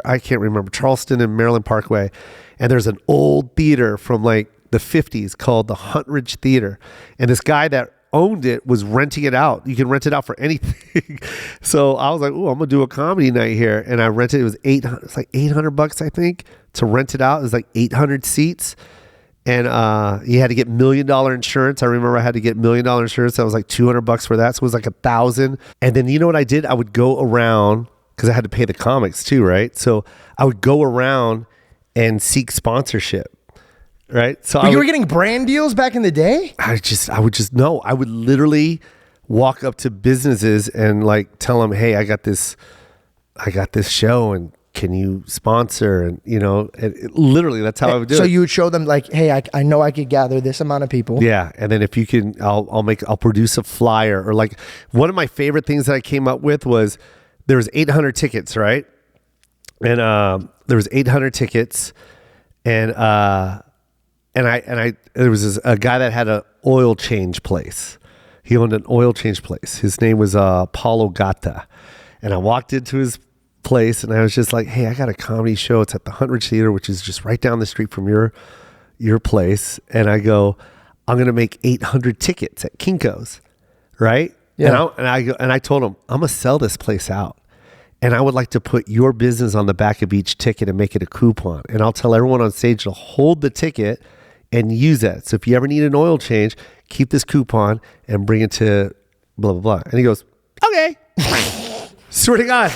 [SPEAKER 1] I can't remember, Charleston and Maryland Parkway. And there's an old theater from like the 50s called the Huntridge Theater. And this guy that owned it was renting it out. You can rent it out for anything. So I was like, oh, I'm gonna do a comedy night here. And I rented it. Was like $800, I think, to rent it out. It was like 800 seats. And you had to get $1 million insurance. I remember I had to get $1 million insurance. That was like $200 for that. So it was like $1,000. And then you know what I did? I would go around, because I had to pay the comics too, right? So I would go around and seek sponsorship. Right. So
[SPEAKER 2] you were getting brand deals back in the day?
[SPEAKER 1] I would literally walk up to businesses and like tell them, hey, I got this show, and can you sponsor? And literally that's how I would do it.
[SPEAKER 2] So you would show them like, hey, I know I could gather this amount of people.
[SPEAKER 1] Yeah, and then if you can, I'll produce a flyer. Or like one of my favorite things that I came up with was there was 800 tickets, right? And there was 800 tickets, and there was a guy that had an oil change place. He owned an oil change place. His name was Paulo Gata, and I walked into his place and I was just like, hey, I got a comedy show. It's at the Huntridge Theater, which is just right down the street from your place. And I go, I'm going to make 800 tickets at Kinko's, right?
[SPEAKER 2] Yeah.
[SPEAKER 1] And I told him, I'm going to sell this place out. And I would like to put your business on the back of each ticket and make it a coupon. And I'll tell everyone on stage to hold the ticket and use that. So if you ever need an oil change, keep this coupon and bring it to blah, blah, blah. And he goes, okay. Swear to God.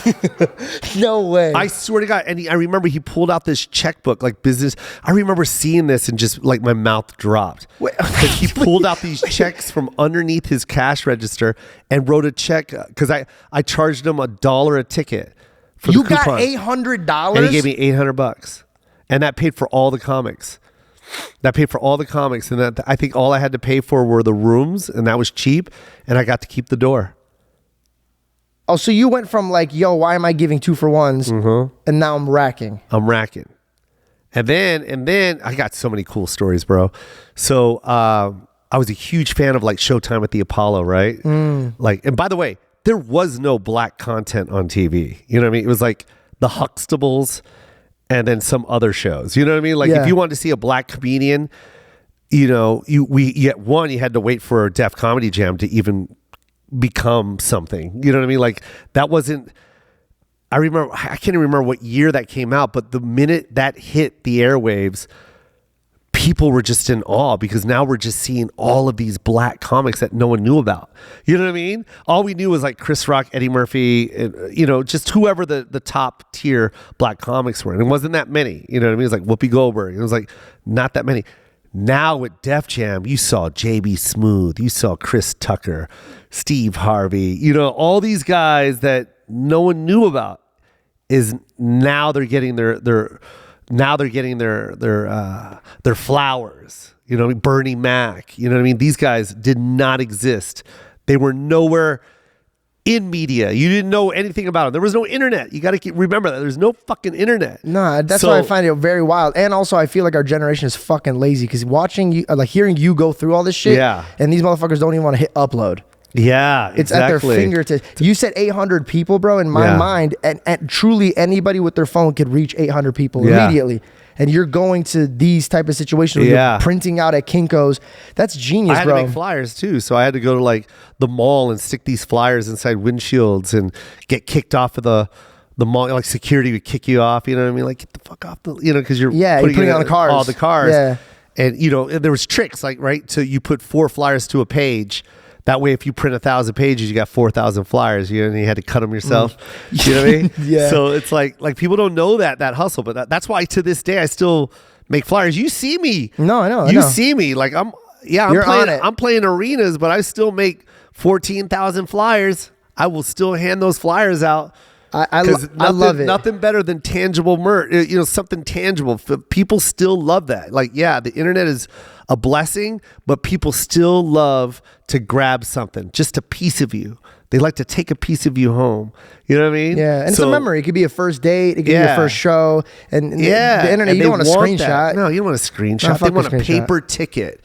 [SPEAKER 2] No way.
[SPEAKER 1] I swear to God. And I remember he pulled out this checkbook, like business. I remember seeing this and just like my mouth dropped. Because he pulled out these checks from underneath his cash register and wrote a check. Because I charged him $1 a ticket for the coupon.
[SPEAKER 2] You got $800?
[SPEAKER 1] And he gave me $800. And that paid for all the comics. And that, I think all I had to pay for were the rooms, and that was cheap. And I got to keep the door.
[SPEAKER 2] Oh, so you went from like, yo, why am I giving 2-for-1s? And now I'm racking.
[SPEAKER 1] And then I got so many cool stories, bro. So I was a huge fan of like Showtime at the Apollo, right? Like, and by the way, there was no black content on TV. You know what I mean? It was like the Huxtables and then some other shows. You know what I mean? Like if you wanted to see a black comedian, you had to wait for a Def Comedy Jam to even become something. You know what I mean? Like that wasn't, I can't even remember what year that came out, but the minute that hit the airwaves, people were just in awe because now we're just seeing all of these black comics that no one knew about. You know what I mean? All we knew was like Chris Rock, Eddie Murphy, just whoever the top tier black comics were. And it wasn't that many. You know what I mean? It was like Whoopi Goldberg. It was like not that many. Now with Def Jam, you saw JB Smooth, you saw Chris Tucker, Steve Harvey, all these guys that no one knew about is now they're getting their flowers. You know what I mean? Bernie Mac. You know what I mean? These guys did not exist. They were nowhere in media. You didn't know anything about them. There was no internet. You got to remember that. There's no fucking internet.
[SPEAKER 2] No, that's why I find it very wild. And also, I feel like our generation is fucking lazy because watching you, like hearing you go through all this shit, and these motherfuckers don't even want to hit upload.
[SPEAKER 1] Yeah,
[SPEAKER 2] it's at their fingertips. You said 800 people, bro. In my mind, and truly anybody with their phone could reach 800 people immediately. And you're going to these type of situations where you're printing out at Kinko's. That's genius, bro.
[SPEAKER 1] I had to make flyers too. So I had to go to like the mall and stick these flyers inside windshields and get kicked off of the mall. Like security would kick you off. You know what I mean? Like get the fuck off because you're putting
[SPEAKER 2] on the cars.
[SPEAKER 1] All the cars.
[SPEAKER 2] Yeah.
[SPEAKER 1] And there was tricks like, right? So you put 4 flyers to a page. That way, if you print 1,000 pages, you got 4,000 flyers. And you had to cut them yourself. You know what I mean?
[SPEAKER 2] Yeah.
[SPEAKER 1] So it's like people don't know that hustle, but that's why to this day I still make flyers. You see me?
[SPEAKER 2] No, I know.
[SPEAKER 1] You see me? Like I'm
[SPEAKER 2] on it.
[SPEAKER 1] I'm playing arenas, but I still make 14,000 flyers. I will still hand those flyers out.
[SPEAKER 2] I love it.
[SPEAKER 1] Nothing better than tangible merch. Something tangible. People still love that. Like, the internet is a blessing, but people still love to grab something, just a piece of you. They like to take a piece of you home. You know what I mean?
[SPEAKER 2] Yeah, and it's a memory. It could be a first date. It could be your first show. And the internet, you don't want a screenshot.
[SPEAKER 1] That. No, you don't want a screenshot. They want a paper ticket.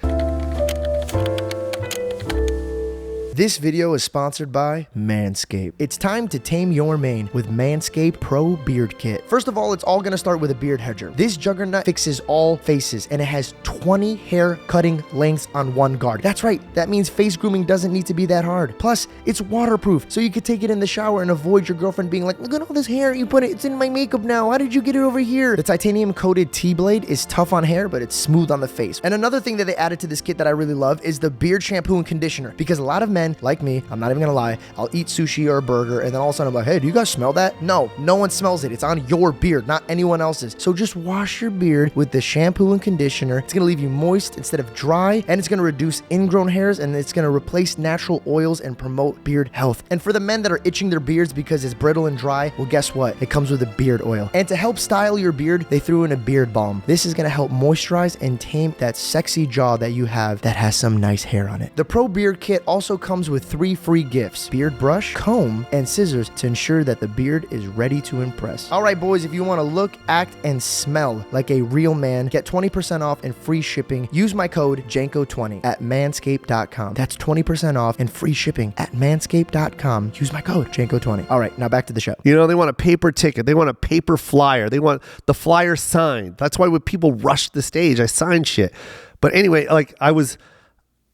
[SPEAKER 2] This video is sponsored by Manscaped. It's time to tame your mane with Manscaped Pro Beard Kit. First of all, it's all gonna start with a beard hedger. This juggernaut fixes all faces and it has 20 hair cutting lengths on one guard. That's right, that means face grooming doesn't need to be that hard. Plus, it's waterproof, so you could take it in the shower and avoid your girlfriend being like, look at all this hair you put it, it's in my makeup now. How did you get it over here? The titanium coated T-blade is tough on hair, but it's smooth on the face. And another thing that they added to this kit that I really love is the beard shampoo and conditioner, because a lot of men men like me, I'm not even gonna lie, I'll eat sushi or a burger and then all of a sudden I'm like, hey, do you guys smell that? No one smells it. It's on your beard, not anyone else's. So just wash your beard with the shampoo and conditioner. It's gonna leave you moist instead of dry, and it's gonna reduce ingrown hairs, and it's gonna replace natural oils and promote beard health. And for the men that are itching their beards because it's brittle and dry, well, guess what? It comes with a beard oil. And to help style your beard, they threw in a beard balm. This is gonna help moisturize and tame that sexy jaw that you have that has some nice hair on it. The Pro Beard Kit also comes with 3 free gifts: beard brush, comb, and scissors to ensure that the beard is ready to impress. All right, boys, if you want to look, act, and smell like a real man, get 20% off and free shipping. Use my code JANKO20 at manscaped.com. That's 20% off and free shipping at manscaped.com. Use my code JANKO20. All right, now back to the show.
[SPEAKER 1] You know, they want a paper ticket. They want a paper flyer. They want the flyer signed. That's why when people rush the stage, I sign shit. But anyway, like I was,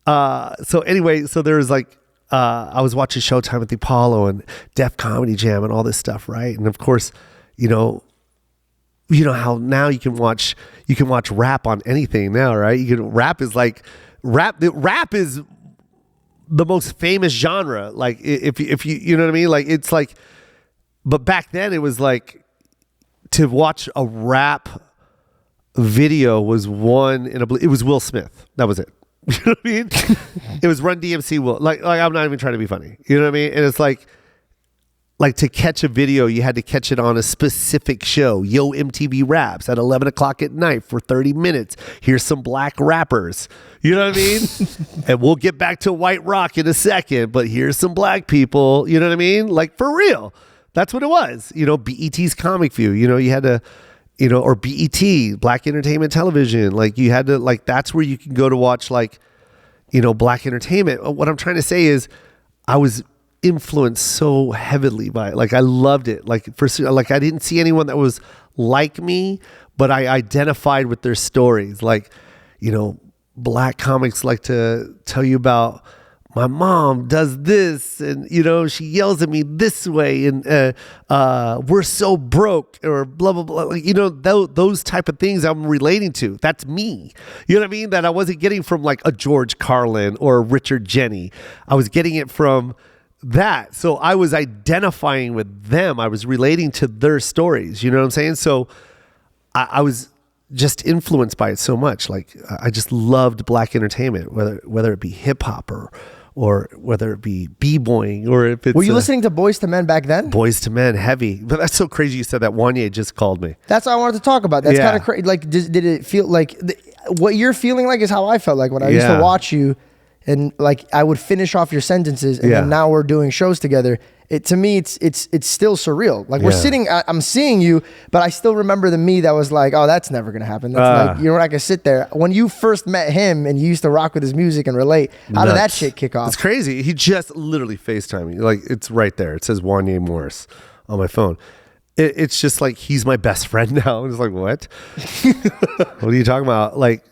[SPEAKER 1] so there was like, I was watching Showtime at the Apollo and Def Comedy Jam and all this stuff, right? And of course, you know how now you can watch rap on anything now, right? Rap is the most famous genre. Like if you know what I mean? Like it's like, but back then it was like to watch a rap video was it was Will Smith. That was it. You know what I mean? It was Run DMC Will. Like I'm not even trying to be funny. You know what I mean? And it's like to catch a video, you had to catch it on a specific show. Yo MTV Raps at 11 o'clock at night for 30 minutes. Here's some black rappers. You know what I mean? And we'll get back to White Rock in a second, but here's some black people. You know what I mean? Like for real. That's what it was. You know, BET's Comic View. You know, you had to, you know, or BET, Black Entertainment Television. Like you had to, like, that's where you can go to watch, like, you know, black entertainment. What I'm trying to say is I was influenced so heavily by it. Like I loved it. Like I didn't see anyone that was like me, but I identified with their stories. Like, you know, black comics like to tell you about my mom does this, and you know she yells at me this way, and we're so broke, or blah blah blah. Like, you know, those type of things I'm relating to. That's me. You know what I mean? That I wasn't getting from like a George Carlin or a Richard Jenny. I was getting it from that. So I was identifying with them. I was relating to their stories. You know what I'm saying? So I was just influenced by it so much. Like I just loved black entertainment, whether it be hip hop or whether it be b-boying, or if it's...
[SPEAKER 2] Were you listening to Boys to Men back then?
[SPEAKER 1] Boys to Men, heavy. But that's so crazy you said that. Wanye just called me.
[SPEAKER 2] That's what I wanted to talk about. That's kind of crazy. Like, did it feel like... what you're feeling like is how I felt like when I used to watch you, and like I would finish off your sentences, and then now we're doing shows together. To me, it's still surreal. Like we're sitting, I'm seeing you, but I still remember the me that was like, oh, that's never gonna happen. That's like, you're not gonna sit there. When you first met him and you used to rock with his music and relate, how did that shit kick off?
[SPEAKER 1] It's crazy. He just literally FaceTimed me. Like it's right there. It says Wanye Morris on my phone. It's just like he's my best friend now. It's like, what? What are you talking about? Like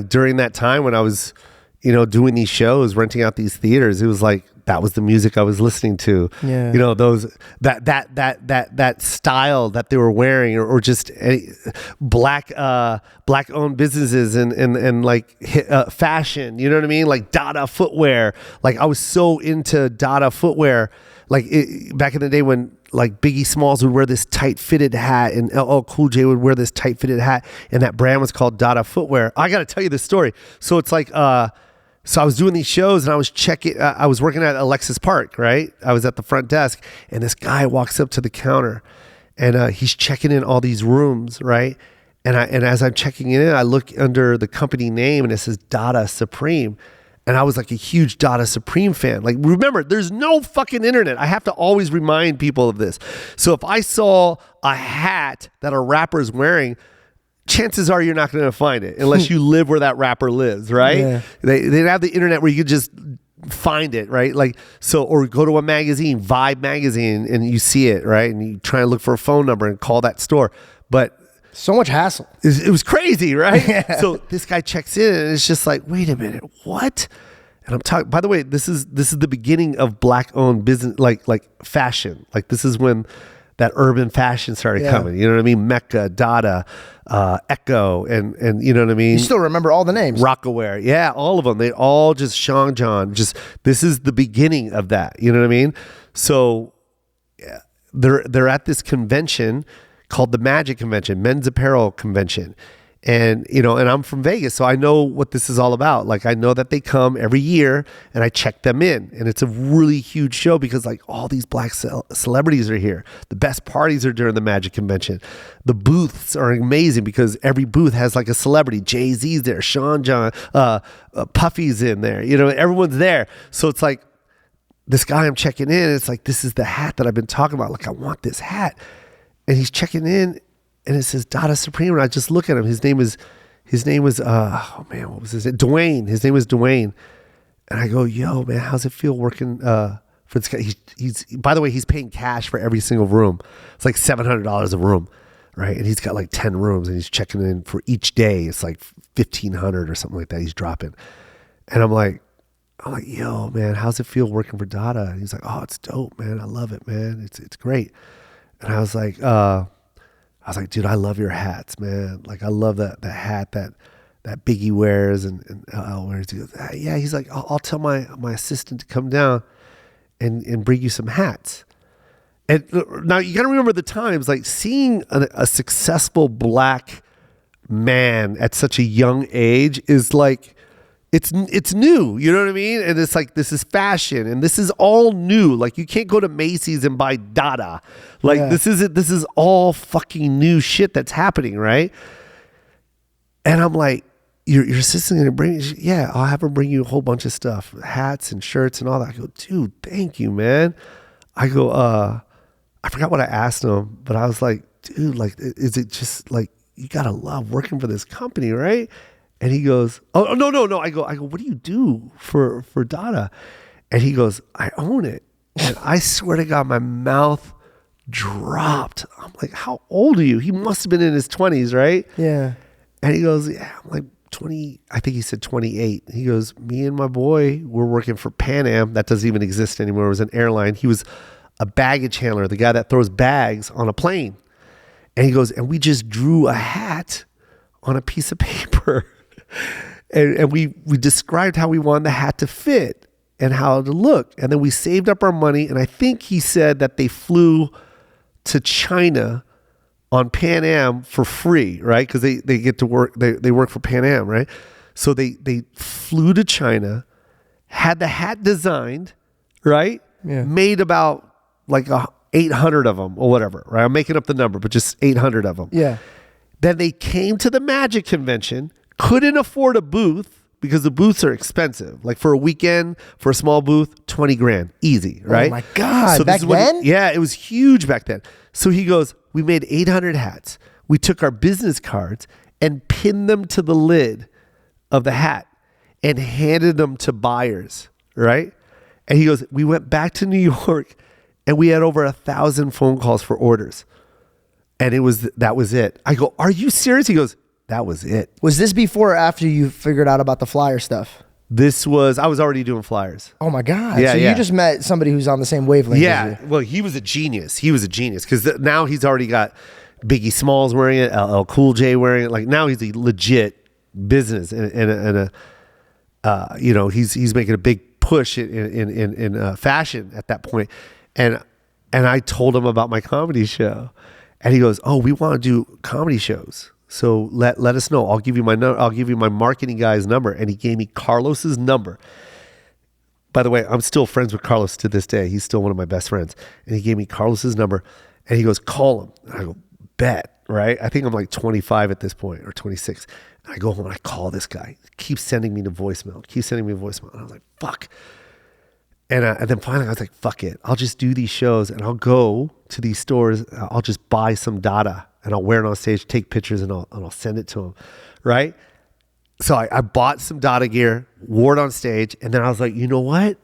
[SPEAKER 1] during that time when I was, you know, doing these shows, renting out these theaters, it was like that was the music I was listening to. Yeah. You know, those that style that they were wearing, or just black owned businesses and like fashion. You know what I mean? Like Dada footwear. Like I was so into Dada footwear. Like back in the day when like Biggie Smalls would wear this tight fitted hat, and LL Cool J would wear this tight fitted hat, and that brand was called Dada footwear. I got to tell you this story. So it's like, so I was doing these shows and I was checking, I was working at Alexis Park, right? I was at the front desk, and this guy walks up to the counter, and he's checking in all these rooms, right? And as I'm checking in, I look under the company name and it says Dada Supreme. And I was like a huge Dada Supreme fan. Like, remember, there's no fucking internet. I have to always remind people of this. So if I saw a hat that a rapper is wearing, chances are you're not going to find it unless you live where that rapper lives, right? Yeah. They have the internet where you could just find it, right? Like, so, or go to a magazine, Vibe magazine, and you see it, right? And you try and look for a phone number and call that store. But
[SPEAKER 2] so much hassle.
[SPEAKER 1] It was crazy, right? Yeah. So this guy checks in and it's just like, wait a minute, what? And I'm talking, by the way, this is the beginning of black owned business, like fashion. Like this is when that urban fashion started coming. You know what I mean? Mecca, Dada, Echo, and you know what I mean?
[SPEAKER 2] You still remember all the names.
[SPEAKER 1] Rockaware. Yeah, all of them. They all just Sean John. Just this is the beginning of that. You know what I mean? So they're at this convention called the Magic Convention, Men's Apparel Convention. And, you know, and I'm from Vegas, so I know what this is all about. Like, I know that they come every year and I check them in. And it's a really huge show because, like, all these black celebrities are here. The best parties are during the Magic Convention. The booths are amazing because every booth has, like, a celebrity. Jay-Z's there, Sean John, Puffy's in there. You know, everyone's there. So it's like, this guy I'm checking in, it's like, this is the hat that I've been talking about. Like, I want this hat. And he's checking in. And it says Dada Supreme, and I just look at him. His name was, oh man, what was his name? Dwayne. His name was Dwayne. And I go, yo, man, how's it feel working for this guy? He's by the way, he's paying cash for every single room. It's like $700 a room, right? And he's got like 10 rooms, and he's checking in for each day. It's like $1,500 or something like that. He's dropping, and I'm like, yo, man, how's it feel working for Dada? And he's like, oh, it's dope, man. I love it, man. It's great. And I was like, dude, I love your hats, man. Like, I love that hat that Biggie wears and L wears. He goes, yeah. He's like, I'll tell my assistant to come down and bring you some hats. And now you got to remember the times, like seeing a successful black man at such a young age is like, it's new, you know what I mean? And it's like, this is fashion and this is all new. Like, you can't go to Macy's and buy Dada. Like, this is all fucking new shit that's happening, right? And I'm like, your assistant gonna bring me? Yeah, I'll have her bring you a whole bunch of stuff, hats and shirts and all that. I go, dude, thank you, man. I go, I forgot what I asked him, but I was like, dude, like, is it just like, you gotta love working for this company, right? And he goes, oh, no. I go, what do you do for Dada? And he goes, I own it. And I swear to God, my mouth dropped. I'm like, how old are you? He must have been in his 20s, right?
[SPEAKER 2] Yeah.
[SPEAKER 1] And he goes, yeah, I'm like 20, I think he said 28. He goes, me and my boy, we're working for Pan Am. That doesn't even exist anymore. It was an airline. He was a baggage handler, the guy that throws bags on a plane. And he goes, and we just drew a hat on a piece of paper. And we described how we wanted the hat to fit and how to look. And then we saved up our money. And I think he said that they flew to China on Pan Am for free, right? Because they get to work, they work for Pan Am, right? So they flew to China, had the hat designed, right?
[SPEAKER 2] Yeah.
[SPEAKER 1] Made about like 800 of them or whatever, right? I'm making up the number, but just 800 of them.
[SPEAKER 2] Yeah.
[SPEAKER 1] Then they came to the Magic Convention, couldn't afford a booth because the booths are expensive. Like, for a weekend, for a small booth, 20 grand, easy, right?
[SPEAKER 2] Oh my God,
[SPEAKER 1] so
[SPEAKER 2] back then?
[SPEAKER 1] Yeah, it was huge back then. So he goes, we made 800 hats. We took our business cards and pinned them to the lid of the hat and handed them to buyers, right? And he goes, we went back to New York and we had over 1,000 phone calls for orders. And that was it. I go, are you serious? He goes, that was it.
[SPEAKER 2] Was this before or after you figured out about the flyer stuff?
[SPEAKER 1] I was already doing flyers.
[SPEAKER 2] Oh my God.
[SPEAKER 1] Yeah,
[SPEAKER 2] so
[SPEAKER 1] yeah.
[SPEAKER 2] you just met somebody who's on the same wavelength as you.
[SPEAKER 1] Well, he was a genius. Because now he's already got Biggie Smalls wearing it, LL Cool J wearing it. Like, now he's a legit business and you know, he's making a big push in fashion at that point. And I told him about my comedy show, and he goes, oh, we want to do comedy shows. So let us know. I'll give you my marketing guy's number. And he gave me Carlos's number. By the way, I'm still friends with Carlos to this day. He's still one of my best friends. And he gave me Carlos's number, and he goes, call him. And I go, bet, right? I think I'm like 25 at this point, or 26. And I go home and I call this guy. He keeps sending me the voicemail. And I was like, fuck. And then finally I was like, fuck it. I'll just do these shows, and I'll go to these stores. I'll just buy some Dada, and I'll wear it on stage, take pictures, and I'll send it to him, right? So I bought some Dada gear, wore it on stage, and then I was like, you know what?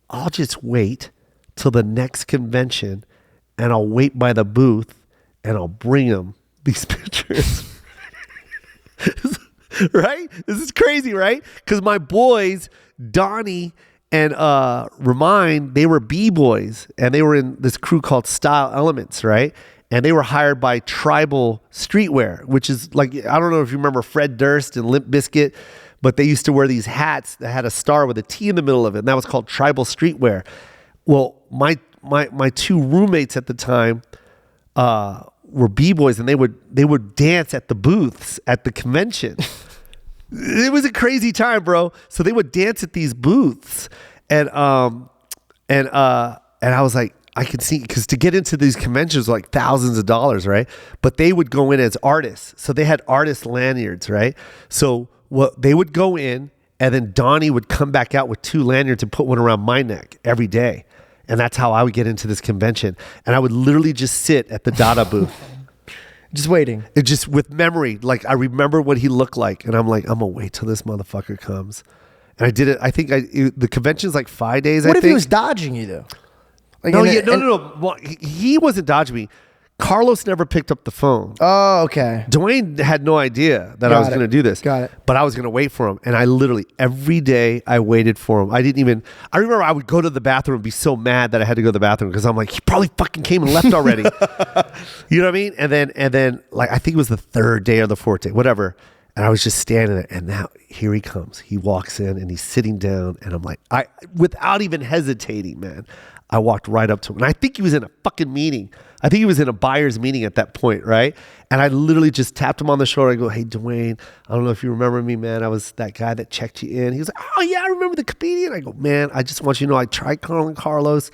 [SPEAKER 1] I'll just wait till the next convention, and I'll wait by the booth, and I'll bring them these pictures. Right? This is crazy, right? Because my boys, Donnie and Remind, they were B-boys, and they were in this crew called Style Elements, right? And they were hired by Tribal Streetwear, which is like, I don't know if you remember Fred Durst and Limp Bizkit, but they used to wear these hats that had a star with a T in the middle of it, and that was called Tribal Streetwear. Well, my two roommates at the time were B-boys, and they would dance at the booths at the convention. It was a crazy time, bro. So they would dance at these booths, and I was like, I can see, because to get into these conventions were like thousands of dollars, right? But they would go in as artists, so they had artist lanyards, right? So they would go in, and then Donnie would come back out with 2 lanyards and put one around my neck every day, and that's how I would get into this convention. And I would literally just sit at the Dada booth.
[SPEAKER 2] Just waiting.
[SPEAKER 1] It just with memory, like I remember what he looked like, and I'm like, I'm gonna wait till this motherfucker comes. And I did it. I think the convention's like 5 days.
[SPEAKER 2] What if he was dodging you though? Like
[SPEAKER 1] No. Well, he wasn't dodging me. Carlos never picked up the phone.
[SPEAKER 2] Oh, okay.
[SPEAKER 1] Dwayne had no idea that I was going to do this.
[SPEAKER 2] Got it.
[SPEAKER 1] But I was going to wait for him. And I literally, every day I waited for him. I remember I would go to the bathroom and be so mad that I had to go to the bathroom because I'm like, he probably fucking came and left already. You know what I mean? And then like, I think it was the 3rd day or the 4th day, whatever. And I was just standing there, and now here he comes. He walks in and he's sitting down, and I'm like, without even hesitating, man, I walked right up to him. And I think he was in a fucking meeting. I think he was in a buyer's meeting at that point, right? And I literally just tapped him on the shoulder. I go, hey, Dwayne, I don't know if you remember me, man. I was that guy that checked you in. He was like, oh, yeah, I remember the comedian. I go, man, I just want you to know I tried calling Carlos.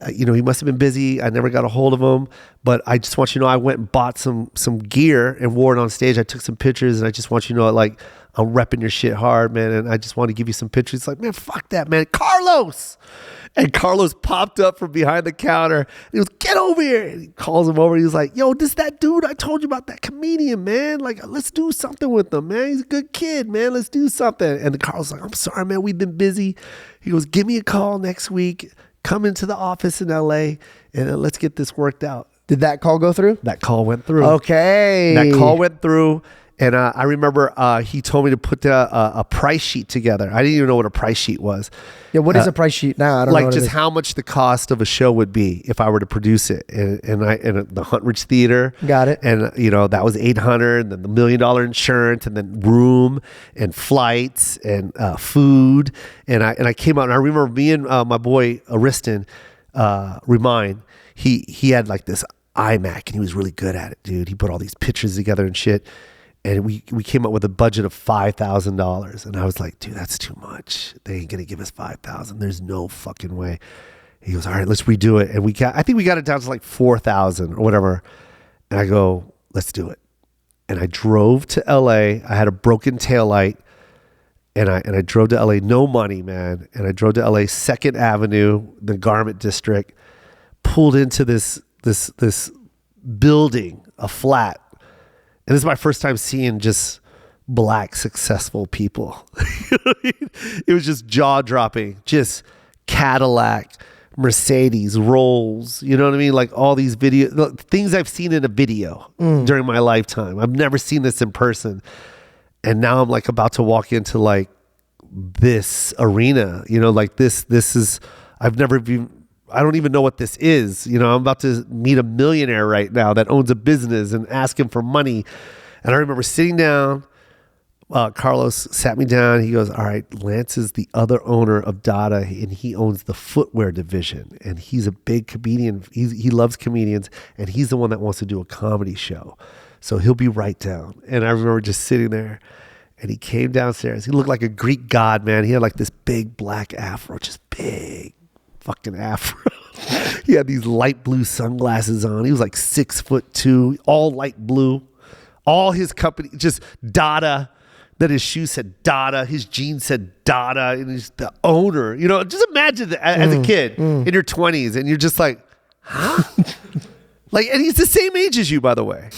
[SPEAKER 1] He must have been busy. I never got a hold of him. But I just want you to know I went and bought some gear and wore it on stage. I took some pictures, and I just want you to know, like, I'm repping your shit hard, man. And I just want to give you some pictures. It's like, man, fuck that, man. Carlos! And Carlos popped up from behind the counter. He goes, get over here. And he calls him over. He's like, yo, this that dude I told you about, that comedian, man. Like, let's do something with him, man. He's a good kid, man. Let's do something. And Carlos like, I'm sorry, man. We've been busy. He goes, give me a call next week. Come into the office in LA and let's get this worked out.
[SPEAKER 2] Did that call go through?
[SPEAKER 1] That call went through.
[SPEAKER 2] Okay.
[SPEAKER 1] That call went through. And I remember he told me to put a price sheet together. I didn't even know what a price sheet was.
[SPEAKER 2] Yeah, what is a price sheet now? I don't know.
[SPEAKER 1] Like just how much the cost of a show would be if I were to produce it. And the Huntridge Theater.
[SPEAKER 2] Got it.
[SPEAKER 1] And that was $800, and then the $1 million insurance, and then room and flights and food. And I came out, and I remember me and my boy Ariston, Remind, he had like this iMac, and he was really good at it, dude. He put all these pictures together and shit. And we came up with a budget of $5,000. And I was like, dude, that's too much. They ain't going to give us $5,000. There's no fucking way. He goes, all right, let's redo it. And I think we got it down to like 4,000 or whatever. And I go, let's do it. And I drove to LA. I had a broken taillight. And I drove to LA, no money, man. And I drove to LA, 2nd Avenue, the Garment District, pulled into this building, a flat. And this is my first time seeing just black successful people. It was just jaw dropping, just Cadillac, Mercedes, Rolls, you know what I mean? Like all these things I've seen in a video during my lifetime. I've never seen this in person. And now I'm like about to walk into like this arena, like this is, I don't even know what this is. I'm about to meet a millionaire right now that owns a business and ask him for money. And I remember sitting down, Carlos sat me down. He goes, all right, Lance is the other owner of Dada, and he owns the footwear division. And he's a big comedian. He loves comedians, and he's the one that wants to do a comedy show. So he'll be right down. And I remember just sitting there, and he came downstairs. He looked like a Greek god, man. He had like this big black afro, just big fucking afro. He had these light blue sunglasses on. He was like 6'2", all light blue. All his company, just Dada, that his shoes said Dada, his jeans said Dada, and he's the owner. Just imagine that as a kid in your 20s, and you're just like, huh? Like, and he's the same age as you, by the way.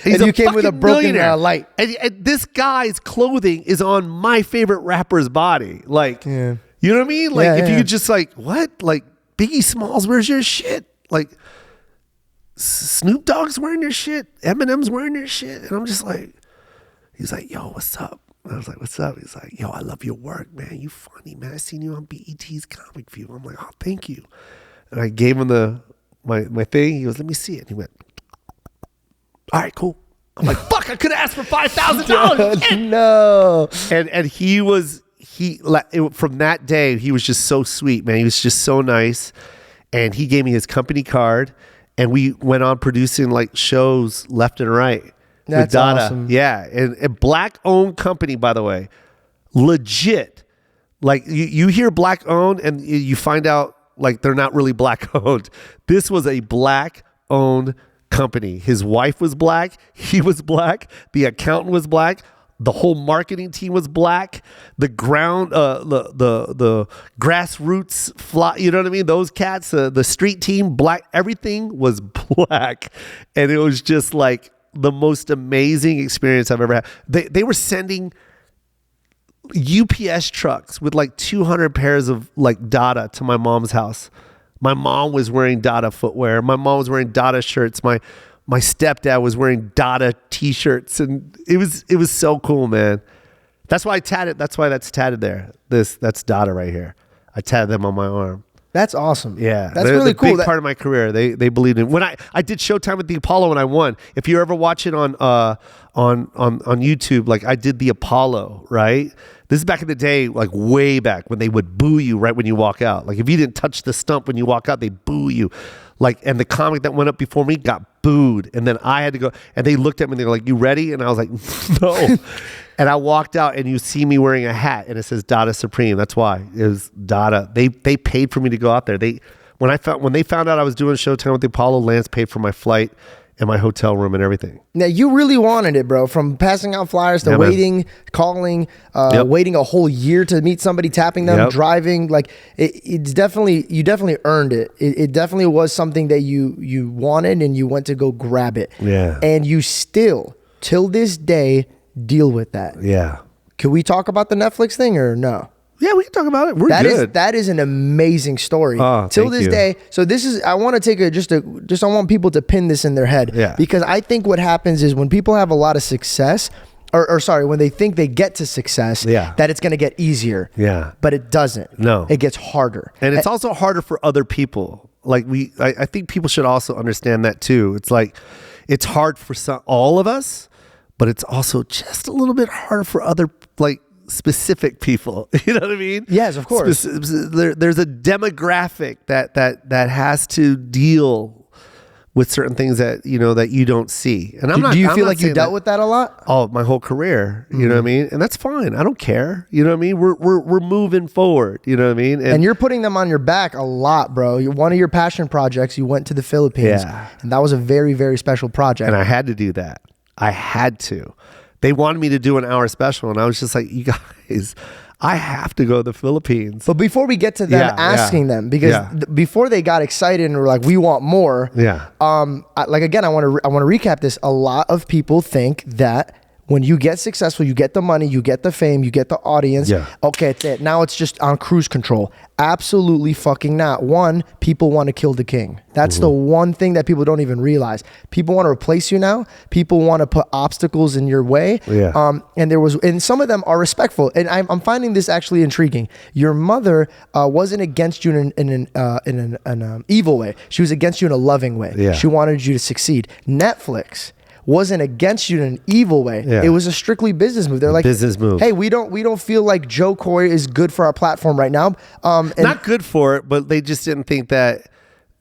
[SPEAKER 2] And you came with a broken light.
[SPEAKER 1] And this guy's clothing is on my favorite rapper's body. Like,
[SPEAKER 2] yeah.
[SPEAKER 1] You know what I mean? Like, if you could just like, what? Like, Biggie Smalls, where's your shit? Like, Snoop Dogg's wearing your shit. Eminem's wearing your shit. And I'm just like, he's like, yo, what's up? I was like, what's up? He's like, yo, I love your work, man. You funny, man. I seen you on BET's Comic View. I'm like, oh, thank you. And I gave him my thing. He goes, let me see it. And he went, all right, cool. I'm like, fuck, I could have asked for $5,000.
[SPEAKER 2] No.
[SPEAKER 1] And from that day, he was just so sweet, man. He was just so nice. And he gave me his company card. And we went on producing like shows left and right.
[SPEAKER 2] That's
[SPEAKER 1] with Dada.
[SPEAKER 2] awesome.
[SPEAKER 1] Yeah. And black owned company, by the way. Legit. Like you hear black owned and you find out like they're not really black owned. This was a black owned company. His wife was black. He was black. The accountant was black. The whole marketing team was black. The grassroots fly, you know what I mean? Those cats, the street team, black. Everything was black, and it was just like the most amazing experience I've ever had. They were sending UPS trucks with like 200 pairs of like Dada to my mom's house. My mom was wearing Dada footwear. My mom was wearing Dada shirts. My stepdad was wearing Dada t-shirts, and it was so cool, man. That's why I tatted. That's why that's tatted there. That's Dada right here. I tatted them on my arm.
[SPEAKER 2] That's awesome.
[SPEAKER 1] Yeah,
[SPEAKER 2] that's really cool.
[SPEAKER 1] Big part of my career. They believed in. When I did Showtime at the Apollo and I won. If you ever watch it on YouTube, like I did the Apollo, right? This is back in the day, like way back when they would boo you right when you walk out. Like if you didn't touch the stump when you walk out, they boo you. Like, and the comic that went up before me got booed, and then I had to go, and they looked at me and they were like, "You ready?" And I was like, "No." And I walked out, and you see me wearing a hat, and it says Dada Supreme. That's why it was Dada. They paid for me to go out there. When they found out I was doing Showtime with the Apollo, Lance paid for my flight and my hotel room and everything.
[SPEAKER 2] Now you really wanted it, bro. From passing out flyers to waiting, calling, waiting a whole year to meet somebody, tapping them, driving. Like it's definitely, you definitely earned it. It definitely was something that you wanted, and you went to go grab it.
[SPEAKER 1] Yeah.
[SPEAKER 2] And you still, till this day, deal with that.
[SPEAKER 1] Yeah.
[SPEAKER 2] Can we talk about the Netflix thing or no?
[SPEAKER 1] Yeah, we can talk about it. We're good.
[SPEAKER 2] That is an amazing story. Till this day. So this is, I want to take I want people to pin this in their head.
[SPEAKER 1] Yeah.
[SPEAKER 2] Because I think what happens is when people have a lot of success, or sorry, when they think they get to success, that it's going to get easier.
[SPEAKER 1] Yeah.
[SPEAKER 2] But it doesn't.
[SPEAKER 1] No.
[SPEAKER 2] It gets harder.
[SPEAKER 1] And it's also harder for other people. Like I think people should also understand that too. It's like, it's hard for all of us, but it's also just a little bit harder for other, like, specific people. You know what I mean?
[SPEAKER 2] Yes, of course.
[SPEAKER 1] There's a demographic that has to deal with certain things that you don't see. And
[SPEAKER 2] do you feel like you dealt with that a lot?
[SPEAKER 1] Oh, my whole career. You know what I mean? And that's fine. I don't care. You know what I mean? We're moving forward. You know what I mean?
[SPEAKER 2] And you're putting them on your back a lot, bro. One of your passion projects, you went to the Philippines.
[SPEAKER 1] Yeah.
[SPEAKER 2] And that was a very, very special project.
[SPEAKER 1] And I had to do that. I had to. They wanted me to do an hour special, and I was just like, you guys, I have to go to the Philippines.
[SPEAKER 2] But before we get to them asking them, because before they got excited and were like, we want more.
[SPEAKER 1] Yeah.
[SPEAKER 2] Again, I want to recap this. A lot of people think that when you get successful, you get the money, you get the fame, you get the audience.
[SPEAKER 1] Yeah.
[SPEAKER 2] Okay, that's it. Now it's just on cruise control. Absolutely fucking not. One, people want to kill the king. That's the one thing that people don't even realize. People want to replace you now. People want to put obstacles in your way.
[SPEAKER 1] Yeah.
[SPEAKER 2] And some of them are respectful. And I'm finding this actually intriguing. Your mother wasn't against you in an evil way. She was against you in a loving way.
[SPEAKER 1] Yeah.
[SPEAKER 2] She wanted you to succeed. Netflix wasn't against you in an evil way.
[SPEAKER 1] Yeah.
[SPEAKER 2] It was a strictly business move. They're like,
[SPEAKER 1] business move.
[SPEAKER 2] Hey, we don't feel like Joe Coy is good for our platform right now.
[SPEAKER 1] Not good for it, but they just didn't think that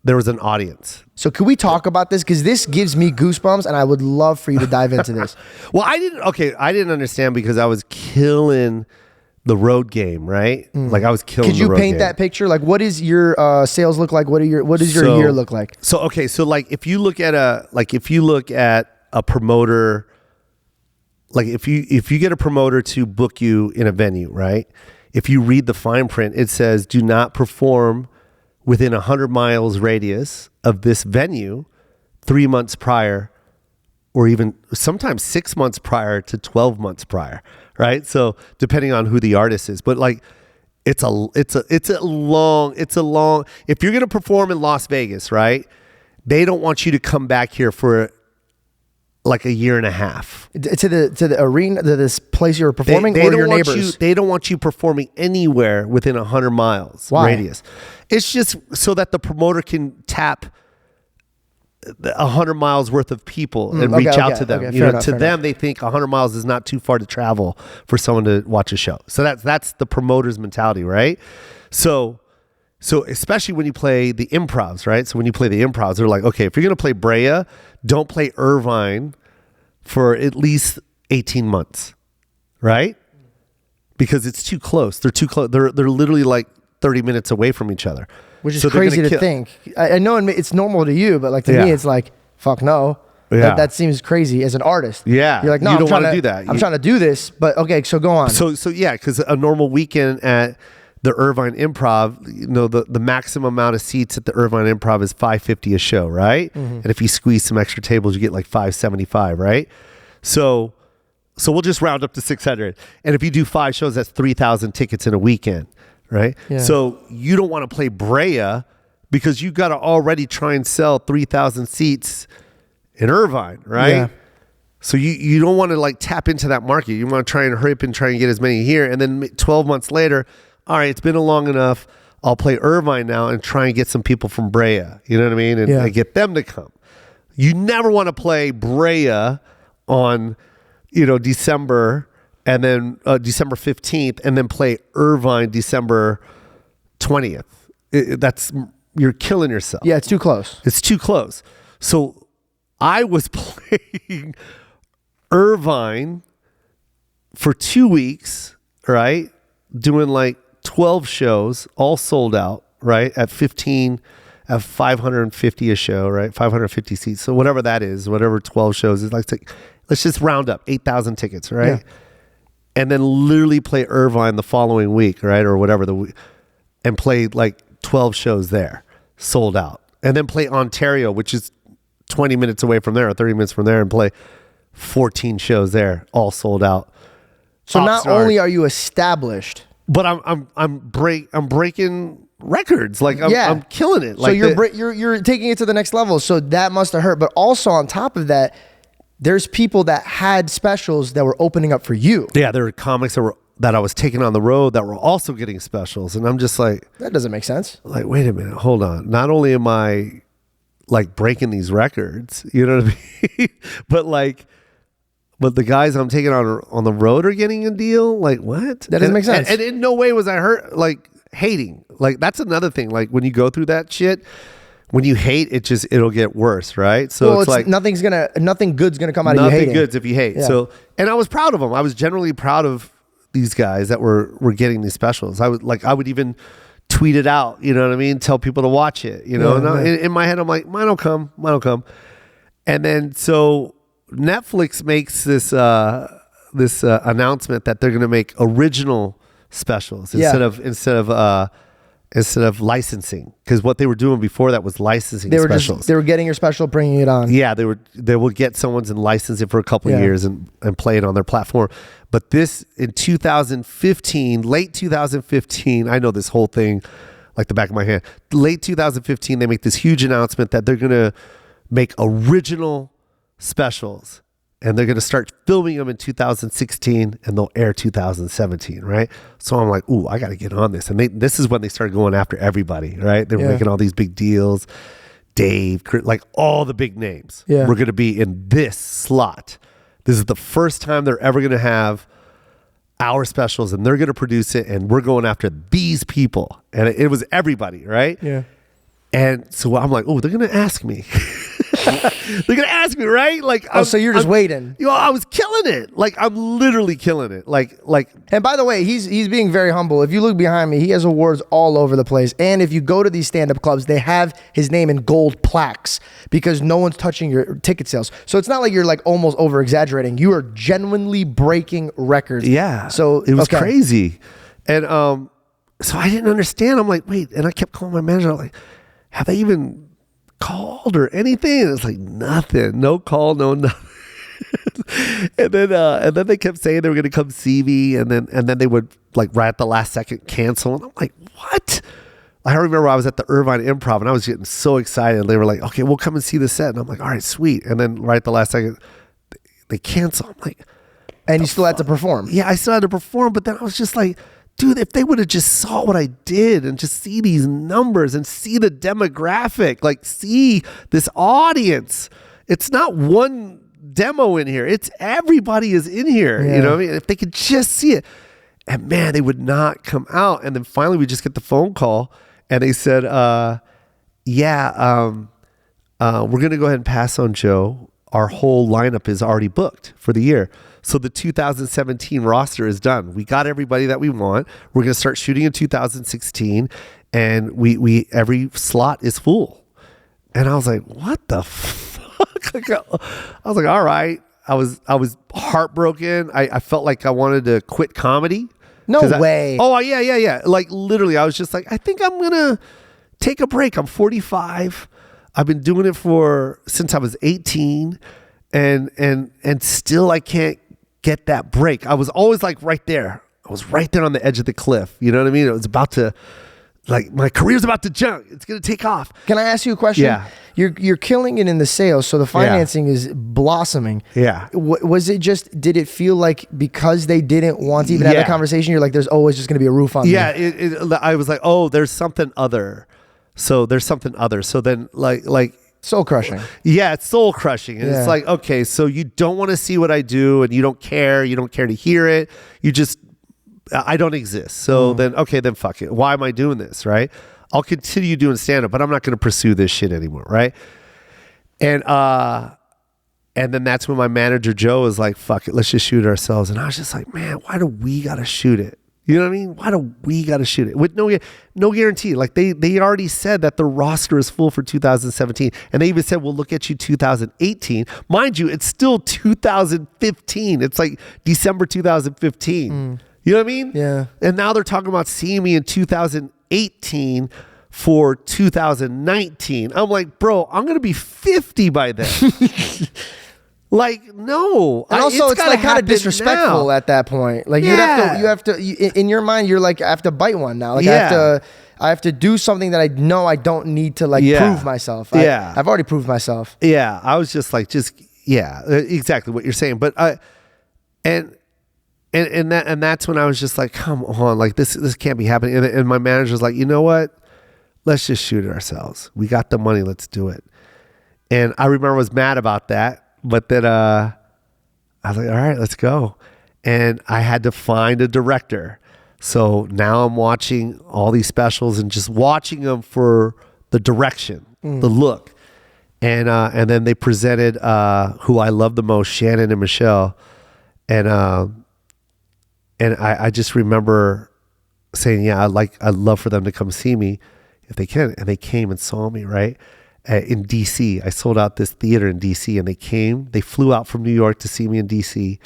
[SPEAKER 1] there was an audience.
[SPEAKER 2] So can we talk about this? Because this gives me goosebumps, and I would love for you to dive into this.
[SPEAKER 1] Well, I didn't understand because I was killing the road game, right? Like I was killing.
[SPEAKER 2] Could you
[SPEAKER 1] the road
[SPEAKER 2] paint
[SPEAKER 1] game.
[SPEAKER 2] that picture? Like, what is your sales look like? What does your year look like?
[SPEAKER 1] So okay, so like if you look at a promoter, like if you get a promoter to book you in a venue, right? If you read the fine print, it says do not perform within 100 miles radius of this venue 3 months prior, or even sometimes 6 months prior to 12 months prior, right? So depending on who the artist is, but like it's a long, if you're going to perform in Las Vegas, right? They don't want you to come back here for like a year and a half.
[SPEAKER 2] To the arena, to this place you were performing,
[SPEAKER 1] they
[SPEAKER 2] or
[SPEAKER 1] don't
[SPEAKER 2] your
[SPEAKER 1] want
[SPEAKER 2] neighbors?
[SPEAKER 1] they don't want you performing anywhere within 100 miles
[SPEAKER 2] Why?
[SPEAKER 1] radius. It's just so that the promoter can tap 100 miles worth of people and reach out to them. To them, they think 100 miles is not too far to travel for someone to watch a show. So that's the promoter's mentality, right? So especially when you play the improvs, right? So when you play the improvs, they're like, okay, if you're going to play Brea, don't play Irvine for at least 18 months, right? Because it's too close. They're too close. They're literally like 30 minutes away from each other.
[SPEAKER 2] Which is crazy to think. I know it's normal to you, but like to me, it's like, fuck no.
[SPEAKER 1] Yeah.
[SPEAKER 2] That seems crazy as an artist.
[SPEAKER 1] Yeah.
[SPEAKER 2] You're like, no,
[SPEAKER 1] you don't want to do that.
[SPEAKER 2] I'm trying to do this, but okay, so go on.
[SPEAKER 1] So yeah, because a normal weekend at the Irvine Improv, the maximum amount of seats at the Irvine Improv is 550 a show, right? Mm-hmm. And if you squeeze some extra tables, you get like 575, right? So we'll just round up to 600. And if you do 5 shows, that's 3,000 tickets in a weekend, right? Yeah. So you don't want to play Brea because you got to already try and sell 3,000 seats in Irvine, right? Yeah. So you don't want to like tap into that market. You want to try and hurry up and try and get as many here. And then 12 months later, all right, it's been long enough. I'll play Irvine now and try and get some people from Brea. You know what I mean? And get them to come. You never want to play Brea on, December and then December 15th and then play Irvine December 20th. You're killing yourself.
[SPEAKER 2] Yeah, it's too close.
[SPEAKER 1] It's too close. So I was playing Irvine for 2 weeks, right? Doing like 12 shows, all sold out, right? At 550 a show, right? 550 seats. So whatever that is, whatever 12 shows is, like, let's just round up 8,000 tickets, right? Yeah. And then literally play Irvine the following week, right? Or whatever and play like 12 shows there, sold out. And then play Ontario, which is 20 minutes away from there or 30 minutes from there, and play 14 shows there, all sold out.
[SPEAKER 2] So not only are you established,
[SPEAKER 1] but I'm breaking records. Like I'm killing it.
[SPEAKER 2] Like so you're taking it to the next level. So that must have hurt. But also on top of that, there's people that had specials that were opening up for you.
[SPEAKER 1] Yeah, there were comics that I was taking on the road that were also getting specials, and I'm just like,
[SPEAKER 2] that doesn't make sense.
[SPEAKER 1] Like, wait a minute, hold on. Not only am I like breaking these records, you know what I mean, but the guys I'm taking on the road are getting a deal. Like, what?
[SPEAKER 2] That doesn't make sense.
[SPEAKER 1] And in no way was I hating. Like, that's another thing. Like, when you go through that shit, when you hate, it'll get worse, right? So it's like
[SPEAKER 2] nothing good's gonna come out of you hating.
[SPEAKER 1] Nothing good's if you hate. Yeah. So, and I was proud of them. I was generally proud of these guys that were getting these specials. I would even tweet it out. You know what I mean? Tell people to watch it. You know, in my head, I'm like, mine will come. And then so Netflix makes this announcement that they're going to make original specials instead of licensing, because what they were doing before that was licensing specials.
[SPEAKER 2] They were getting your special, bringing it on.
[SPEAKER 1] Yeah, they will get someone's and license it for a couple of years and play it on their platform. But this in 2015, late 2015, I know this whole thing like the back of my hand. Late 2015, they make this huge announcement that they're going to make original specials, and they're going to start filming them in 2016, and they'll air 2017, right? So I'm like, ooh, I got to get on this. And this is when they started going after everybody, right? They were making all these big deals. Dave, like all the big names were going to be in this slot. This is the first time they're ever going to have our specials, and they're going to produce it, and we're going after these people. And it was everybody, right?
[SPEAKER 2] Yeah.
[SPEAKER 1] And so I'm like, oh, they're going to ask me. They're gonna ask me, right? Like,
[SPEAKER 2] so you're just waiting.
[SPEAKER 1] I was killing it. Like, I'm literally killing it. Like.
[SPEAKER 2] And by the way, he's being very humble. If you look behind me, he has awards all over the place. And if you go to these stand-up clubs, they have his name in gold plaques because no one's touching your ticket sales. So it's not like you're like almost over exaggerating. You are genuinely breaking records.
[SPEAKER 1] Yeah.
[SPEAKER 2] So
[SPEAKER 1] it was crazy, and so I didn't understand. I'm like, wait, and I kept calling my manager. I'm like, have they even called or anything? And it's like nothing, no call, no nothing. and then they kept saying they were going to come see me, and then they would like right at the last second cancel, and I'm like, what? I remember I was at the Irvine Improv and I was getting so excited. They were like, okay, we'll come and see the set, and I'm like, all right, sweet. And then right at the last second, they cancel. I'm like,
[SPEAKER 2] and you still had to perform.
[SPEAKER 1] yeah, I still had to perform, but then I was just like, dude, if they would have just saw what I did and just see these numbers and see the demographic, like see this audience, it's not one demo in here. It's everybody is in here.
[SPEAKER 2] Yeah.
[SPEAKER 1] You know what I mean? If they could just see it. And man, they would not come out. And then finally we just get the phone call and they said, we're going to go ahead and pass on Joe. Our whole lineup is already booked for the year. So the 2017 roster is done. We got everybody that we want. We're going to start shooting in 2016 and we every slot is full. And I was like, what the fuck? I was like, all right. I was heartbroken. I felt like I wanted to quit comedy.
[SPEAKER 2] No way.
[SPEAKER 1] Yeah. Like literally, I was just like, I think I'm going to take a break. I'm 45. I've been doing it since I was 18 and still I can't get that break. I was always like right there. I was right there on the edge of the cliff. You know what I mean? It was about to, like, my career's about to jump. It's going to take off.
[SPEAKER 2] Can I ask you a question?
[SPEAKER 1] Yeah.
[SPEAKER 2] You're killing it in the sales, so the financing is blossoming.
[SPEAKER 1] Yeah.
[SPEAKER 2] Was it just, did it feel like because they didn't want to even have a conversation, you're like, there's always just going to be a roof on me?
[SPEAKER 1] Yeah. I was like, oh, there's something other. So then like
[SPEAKER 2] soul crushing.
[SPEAKER 1] Yeah, it's soul crushing. And it's like, okay, so you don't want to see what I do and you don't care to hear it. I don't exist. So then fuck it. Why am I doing this? Right. I'll continue doing stand-up, but I'm not going to pursue this shit anymore. Right. And then that's when my manager, Joe, was like, fuck it, let's just shoot it ourselves. And I was just like, man, why do we got to shoot it? You know what I mean? Why do we got to shoot it with no guarantee? Like they already said that the roster is full for 2017, and they even said we'll look at you 2018. Mind you, it's still 2015. It's like December 2015. You know what I mean?
[SPEAKER 2] Yeah. And
[SPEAKER 1] now they're talking about seeing me in 2018 for 2019. I'm like, bro, I'm gonna be 50 by then. Like, no.
[SPEAKER 2] And also, it's like kind of disrespectful at that point. Like, you have to, in your mind, you're like, I have to bite one now. Like, I have to do something that I know I don't need to prove myself. I've already proved myself.
[SPEAKER 1] Yeah. I was just like, exactly what you're saying. But and that's when I was just like, come on, like this can't be happening. And my manager's like, you know what? Let's just shoot it ourselves. We got the money. Let's do it. And I remember I was mad about that. But then I was like, all right, let's go. And I had to find a director. So now I'm watching all these specials and just watching them for the direction, the look. And then they presented who I love the most, Shannon and Michelle. And I just remember saying, yeah, I'd love for them to come see me if they can. And they came and saw me, right? In DC. I sold out this theater in DC and they flew out from New York to see me in DC.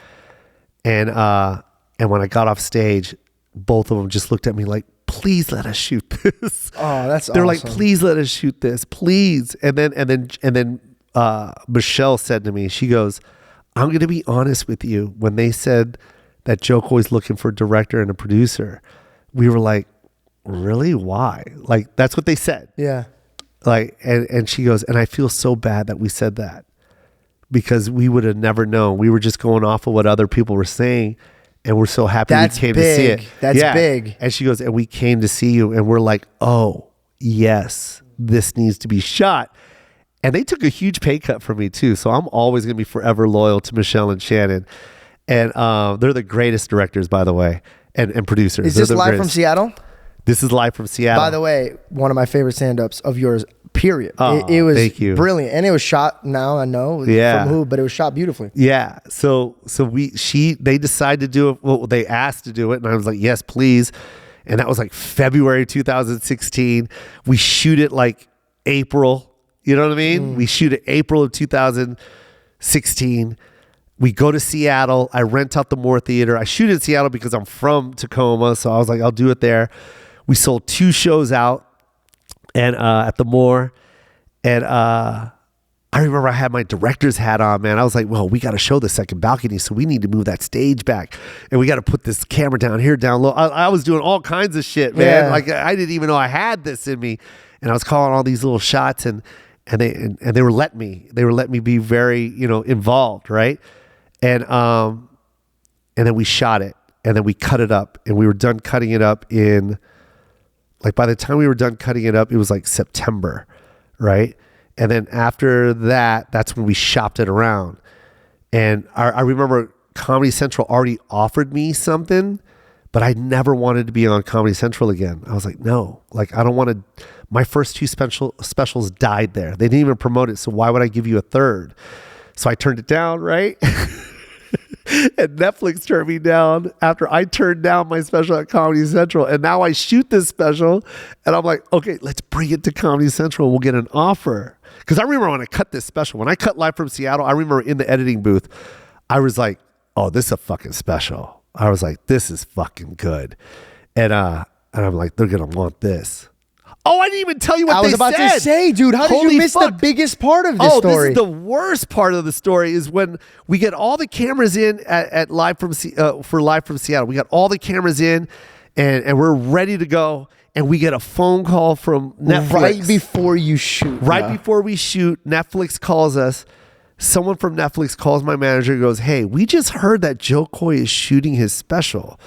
[SPEAKER 1] And when I got off stage, both of them just looked at me like, please let us shoot this.
[SPEAKER 2] Oh, that's
[SPEAKER 1] They're
[SPEAKER 2] awesome.
[SPEAKER 1] like, please let us shoot this, please. And then Michelle said to me, she goes, I'm going to be honest with you. When they said that Joko was looking for a director and a producer, we were like, really? Why? Like, that's what they said.
[SPEAKER 2] Yeah.
[SPEAKER 1] Like, and she goes, and I feel so bad that we said that because we would have never known. We were just going off of what other people were saying, and we're so happy we came to see it.
[SPEAKER 2] That's big.
[SPEAKER 1] And she goes, and we came to see you, and we're like, oh, yes, this needs to be shot. And they took a huge pay cut for me too. So I'm always going to be forever loyal to Michelle and Shannon. And they're the greatest directors, by the way, and producers.
[SPEAKER 2] Is this live from Seattle?
[SPEAKER 1] This is live from Seattle.
[SPEAKER 2] By the way, one of my favorite stand-ups of yours, period.
[SPEAKER 1] Oh,
[SPEAKER 2] it was
[SPEAKER 1] thank you.
[SPEAKER 2] Brilliant. And it was shot, now I know from who, but it was shot beautifully.
[SPEAKER 1] Yeah. So they decided to do it. Well, they asked to do it. And I was like, yes, please. And that was like February 2016. We shoot it like April. You know what I mean? We shoot it April of 2016. We go to Seattle. I rent out the Moore Theater. I shoot in Seattle because I'm from Tacoma. So I was like, I'll do it there. We sold 2 shows out and at the Moore. And I remember I had my director's hat on, man. I was like, well, we got to show the second balcony. So we need to move that stage back. And we got to put this camera down here, down low. I was doing all kinds of shit, man.
[SPEAKER 2] Yeah.
[SPEAKER 1] Like I didn't even know I had this in me. And I was calling all these little shots and they were letting me be very, involved. Right. And then we shot it, and then we cut it up, and we were done cutting it up in, like, by the time we were done cutting it up, it was like September, right? And then after that, that's when we shopped it around. And I remember Comedy Central already offered me something, but I never wanted to be on Comedy Central again. I was like, no, like, I don't want to. My first two specials died there. They didn't even promote it, so why would I give you a third? So I turned it down, right? And Netflix turned me down after I turned down my special at Comedy Central. And now I shoot this special, and I'm like, okay, let's bring it to Comedy Central. We'll get an offer. Because I remember when I cut this special, when I cut Live from Seattle, I remember in the editing booth, I was like, oh, this is a fucking special. I was like, this is fucking good. And I'm like, they're going to want this. Oh, I didn't even tell you what they said.
[SPEAKER 2] I was about to say, dude, how did you miss the biggest part of this story?
[SPEAKER 1] This is the worst part of the story is when we get all the cameras in at Live from Seattle. We got all the cameras in, and we're ready to go. And we get a phone call from Netflix.
[SPEAKER 2] Right before you shoot.
[SPEAKER 1] Right before we shoot, Netflix calls us. Someone from Netflix calls my manager and goes, hey, we just heard that Joe Coy is shooting his special.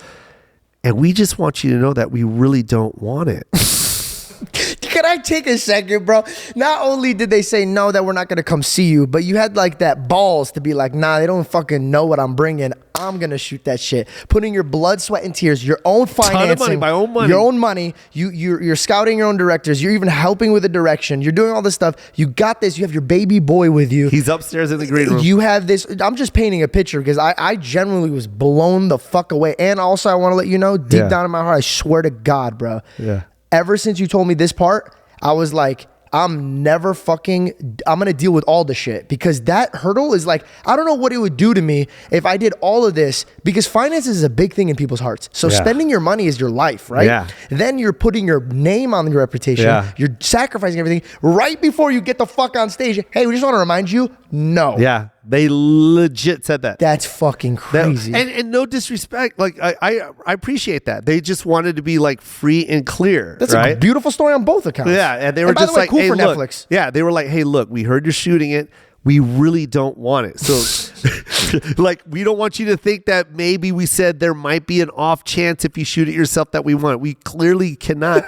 [SPEAKER 1] And we just want you to know that we really don't want it.
[SPEAKER 2] Can I take a second, bro? Not only did they say no, that we're not going to come see you, but you had like that balls to be like, nah, they don't fucking know what I'm bringing. I'm going to shoot that shit. Putting your blood, sweat, and tears, your own financing.
[SPEAKER 1] Ton of money, my own money.
[SPEAKER 2] Your own money. You're scouting your own directors. You're even helping with the direction. You're doing all this stuff. You got this. You have your baby boy with you.
[SPEAKER 1] He's upstairs in the green room.
[SPEAKER 2] You have this. I'm just painting a picture because I genuinely was blown the fuck away. And also, I want to let you know, deep down in my heart, I swear to God, bro.
[SPEAKER 1] Yeah.
[SPEAKER 2] Ever since you told me this part, I was like, I'm going to deal with all the shit, because that hurdle is like, I don't know what it would do to me if I did all of this, because finances is a big thing in people's hearts. So spending your money is your life, right?
[SPEAKER 1] Yeah.
[SPEAKER 2] Then you're putting your name on your reputation.
[SPEAKER 1] Yeah.
[SPEAKER 2] You're sacrificing everything right before you get the fuck on stage. Hey, we just want to remind you, no.
[SPEAKER 1] Yeah. They legit said that.
[SPEAKER 2] That's fucking crazy.
[SPEAKER 1] And no disrespect. Like, I appreciate that. They just wanted to be like free and clear.
[SPEAKER 2] That's
[SPEAKER 1] right?
[SPEAKER 2] a beautiful story on both accounts.
[SPEAKER 1] Yeah. And they were
[SPEAKER 2] by
[SPEAKER 1] just
[SPEAKER 2] the way,
[SPEAKER 1] like,
[SPEAKER 2] cool
[SPEAKER 1] hey,
[SPEAKER 2] for
[SPEAKER 1] look.
[SPEAKER 2] Netflix.
[SPEAKER 1] Yeah. They were like, hey, look, we heard you're shooting it. We really don't want it. So like, we don't want you to think that maybe we said there might be an off chance if you shoot it yourself that we want it. We clearly cannot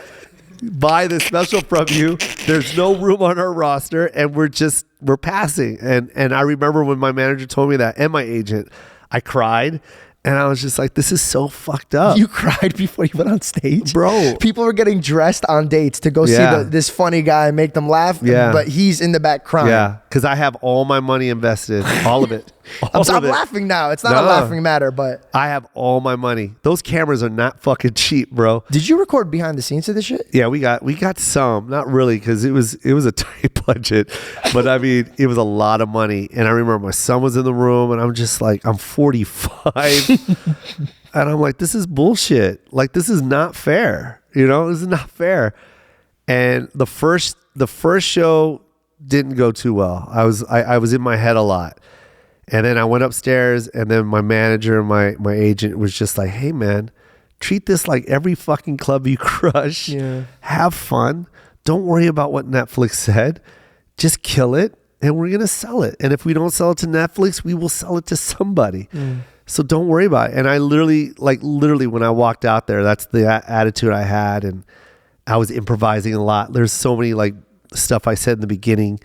[SPEAKER 1] buy the special from you. There's no room on our roster, and we're passing. And I remember when my manager told me that, and my agent, I cried. And I was just like, this is so fucked up.
[SPEAKER 2] You cried before you went on stage?
[SPEAKER 1] Bro.
[SPEAKER 2] People were getting dressed on dates to go see this funny guy make them laugh, but he's in the back crying.
[SPEAKER 1] Yeah, because I have all my money invested, all of it.
[SPEAKER 2] I'm laughing now. It's not a laughing matter, but
[SPEAKER 1] I have all my money. Those cameras are not fucking cheap, bro.
[SPEAKER 2] Did you record behind the scenes of this shit?
[SPEAKER 1] Yeah, we got some, not really, because it was a tight budget, but I mean, it was a lot of money. And I remember my son was in the room, and I'm just like, I'm 45, and I'm like, this is bullshit. Like, this is not fair. You know, this is not fair. And the first show didn't go too well. I was in my head a lot. And then I went upstairs, and then my manager and my agent was just like, hey, man, treat this like every fucking club you crush. Yeah. Have fun. Don't worry about what Netflix said. Just kill it, and we're going to sell it. And if we don't sell it to Netflix, we will sell it to somebody. So don't worry about it. And I literally, when I walked out there, that's the attitude I had. And I was improvising a lot. There's so many like stuff I said in the beginning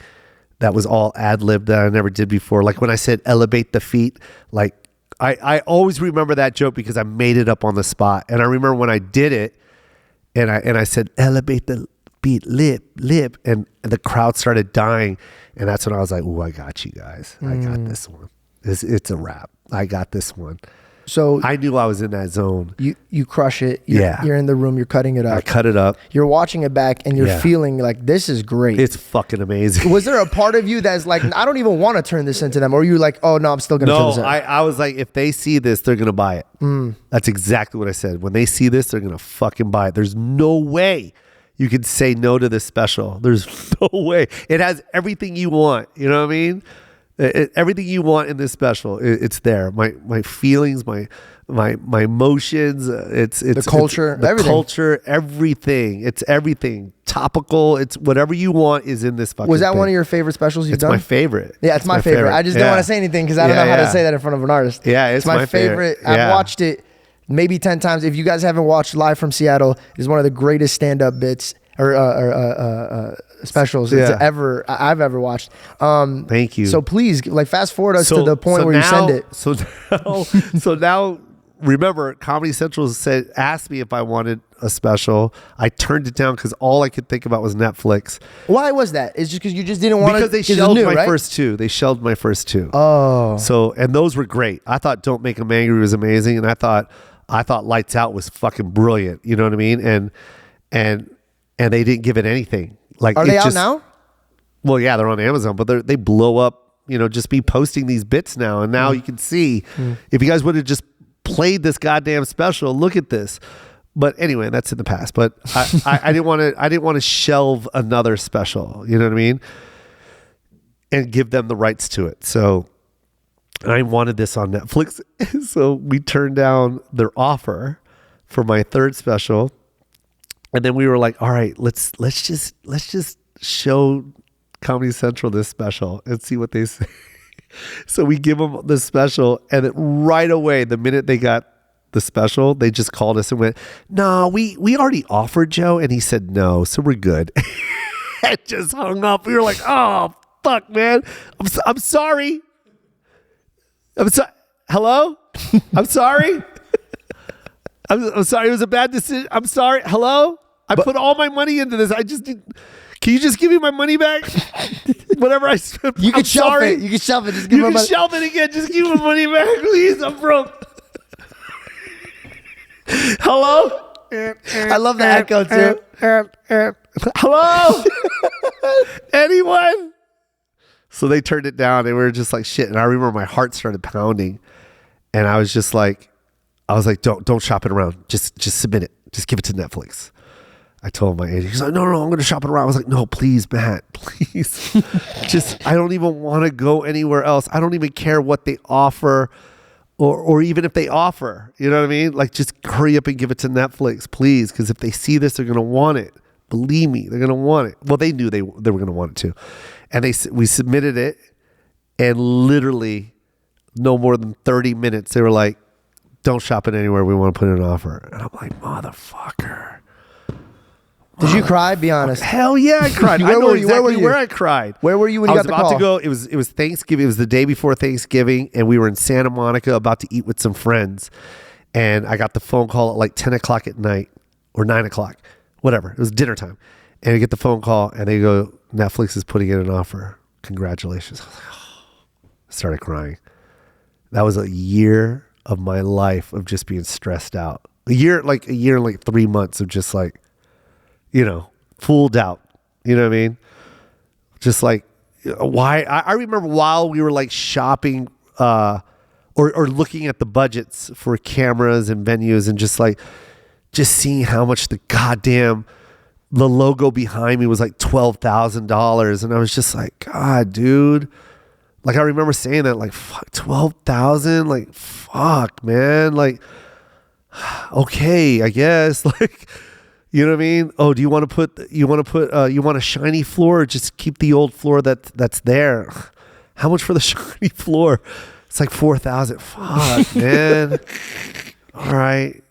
[SPEAKER 1] that was all ad-lib that I never did before. Like when I said elevate the feet, like I always remember that joke because I made it up on the spot. And I remember when I did it and I said elevate the feet, lip, and the crowd started dying. And that's when I was like, ooh, I got you guys. I got this one. It's a wrap. I got this one.
[SPEAKER 2] So
[SPEAKER 1] I knew I was in that zone.
[SPEAKER 2] You crush it. You're in the room. You're cutting it up.
[SPEAKER 1] I cut it up.
[SPEAKER 2] You're watching it back, and you're feeling like this is great.
[SPEAKER 1] It's fucking amazing.
[SPEAKER 2] Was there a part of you that's like, I don't even want to turn this into them, or you like, oh no, I'm still gonna turn this in?
[SPEAKER 1] I was like, if they see this, they're gonna buy it. That's exactly what I said. When they see this, they're gonna fucking buy it. There's no way you could say no to this special. There's no way. It has everything you want. You know what I mean? Everything you want in this special, it's there. My feelings, my emotions. It's
[SPEAKER 2] the culture,
[SPEAKER 1] it's the
[SPEAKER 2] everything.
[SPEAKER 1] culture, everything. It's everything. Topical. It's whatever you want is in this fucking.
[SPEAKER 2] Was that
[SPEAKER 1] thing.
[SPEAKER 2] one of your favorite specials you've done?
[SPEAKER 1] It's my favorite.
[SPEAKER 2] Yeah, it's my favorite. I just didn't want to say anything because I don't know how to say that in front of an artist.
[SPEAKER 1] Yeah, it's
[SPEAKER 2] my favorite. I've watched it maybe 10 times. If you guys haven't watched Live from Seattle, it's one of the greatest stand-up bits or specials I've ever watched.
[SPEAKER 1] Thank you.
[SPEAKER 2] So please, like, fast forward us to the point where you send it.
[SPEAKER 1] So now, remember, Comedy Central asked me if I wanted a special. I turned it down because all I could think about was Netflix.
[SPEAKER 2] Why was that? It's just because you just didn't want to.
[SPEAKER 1] Because they shelved my first two. They shelved my first two.
[SPEAKER 2] Oh.
[SPEAKER 1] So, and those were great. I thought Don't Make 'Em Angry was amazing, and I thought Lights Out was fucking brilliant. You know what I mean? And they didn't give it anything. Like,
[SPEAKER 2] are they out now?
[SPEAKER 1] Well, yeah, they're on Amazon, but they blow up. Just be posting these bits now, and now you can see if you guys would have just played this goddamn special. Look at this. But anyway, that's in the past. But I didn't want to shelve another special. You know what I mean? And give them the rights to it. So I wanted this on Netflix. So we turned down their offer for my third special. And then we were like, all right, let's just show Comedy Central this special and see what they say. So we give them the special, and then right away, the minute they got the special, they just called us and went, no, we already offered Joe, and he said no, so we're good. And just hung up. We were like, oh, fuck, man. I'm sorry. I'm sorry. Hello? I'm sorry. I'm sorry. It was a bad decision. I'm sorry. Hello? I put all my money into this. Can you just give me my money back? Whatever I spent.
[SPEAKER 2] You can shelve it. You can shelve it. Just give me my money.
[SPEAKER 1] Shelve it again. Just give me my money back, please. I'm broke. Hello?
[SPEAKER 2] I love the echo too.
[SPEAKER 1] Hello? Anyone? So they turned it down, and we were just like, shit. And I remember my heart started pounding, and I was like, don't shop it around. Just submit it. Just give it to Netflix. I told my agent, he's like, no, I'm going to shop it around. I was like, no, please, Matt, please. I don't even want to go anywhere else. I don't even care what they offer or even if they offer, you know what I mean? Like, just hurry up and give it to Netflix, please. Because if they see this, they're going to want it. Believe me, they're going to want it. Well, they knew they were going to want it too. And we submitted it, and literally no more than 30 minutes, they were like, don't shop it anywhere. We want to put in an offer. And I'm like, motherfucker.
[SPEAKER 2] Did you cry? Be honest.
[SPEAKER 1] Hell yeah, I cried. I know exactly where I cried.
[SPEAKER 2] Where were you when you got the call?
[SPEAKER 1] I was about to go. It was Thanksgiving. It was the day before Thanksgiving, and we were in Santa Monica about to eat with some friends. And I got the phone call at like 10 o'clock at night or 9 o'clock, whatever. It was dinner time. And I get the phone call, and they go, Netflix is putting in an offer. Congratulations. I was like, oh. I started crying. That was a year of my life of just being stressed out. A year and like 3 months of just like, fooled out. You know what I mean? Just like, why? I remember while we were like shopping or looking at the budgets for cameras and venues and just seeing how much the logo behind me was like $12,000. And I was just like, God, dude. Like, I remember saying that, like, fuck, 12,000? Like, fuck, man. Like, okay, I guess. Like, you know what I mean? Oh, do you want a shiny floor or just keep the old floor that's there? How much for the shiny floor? It's like 4,000. Fuck, man. All right.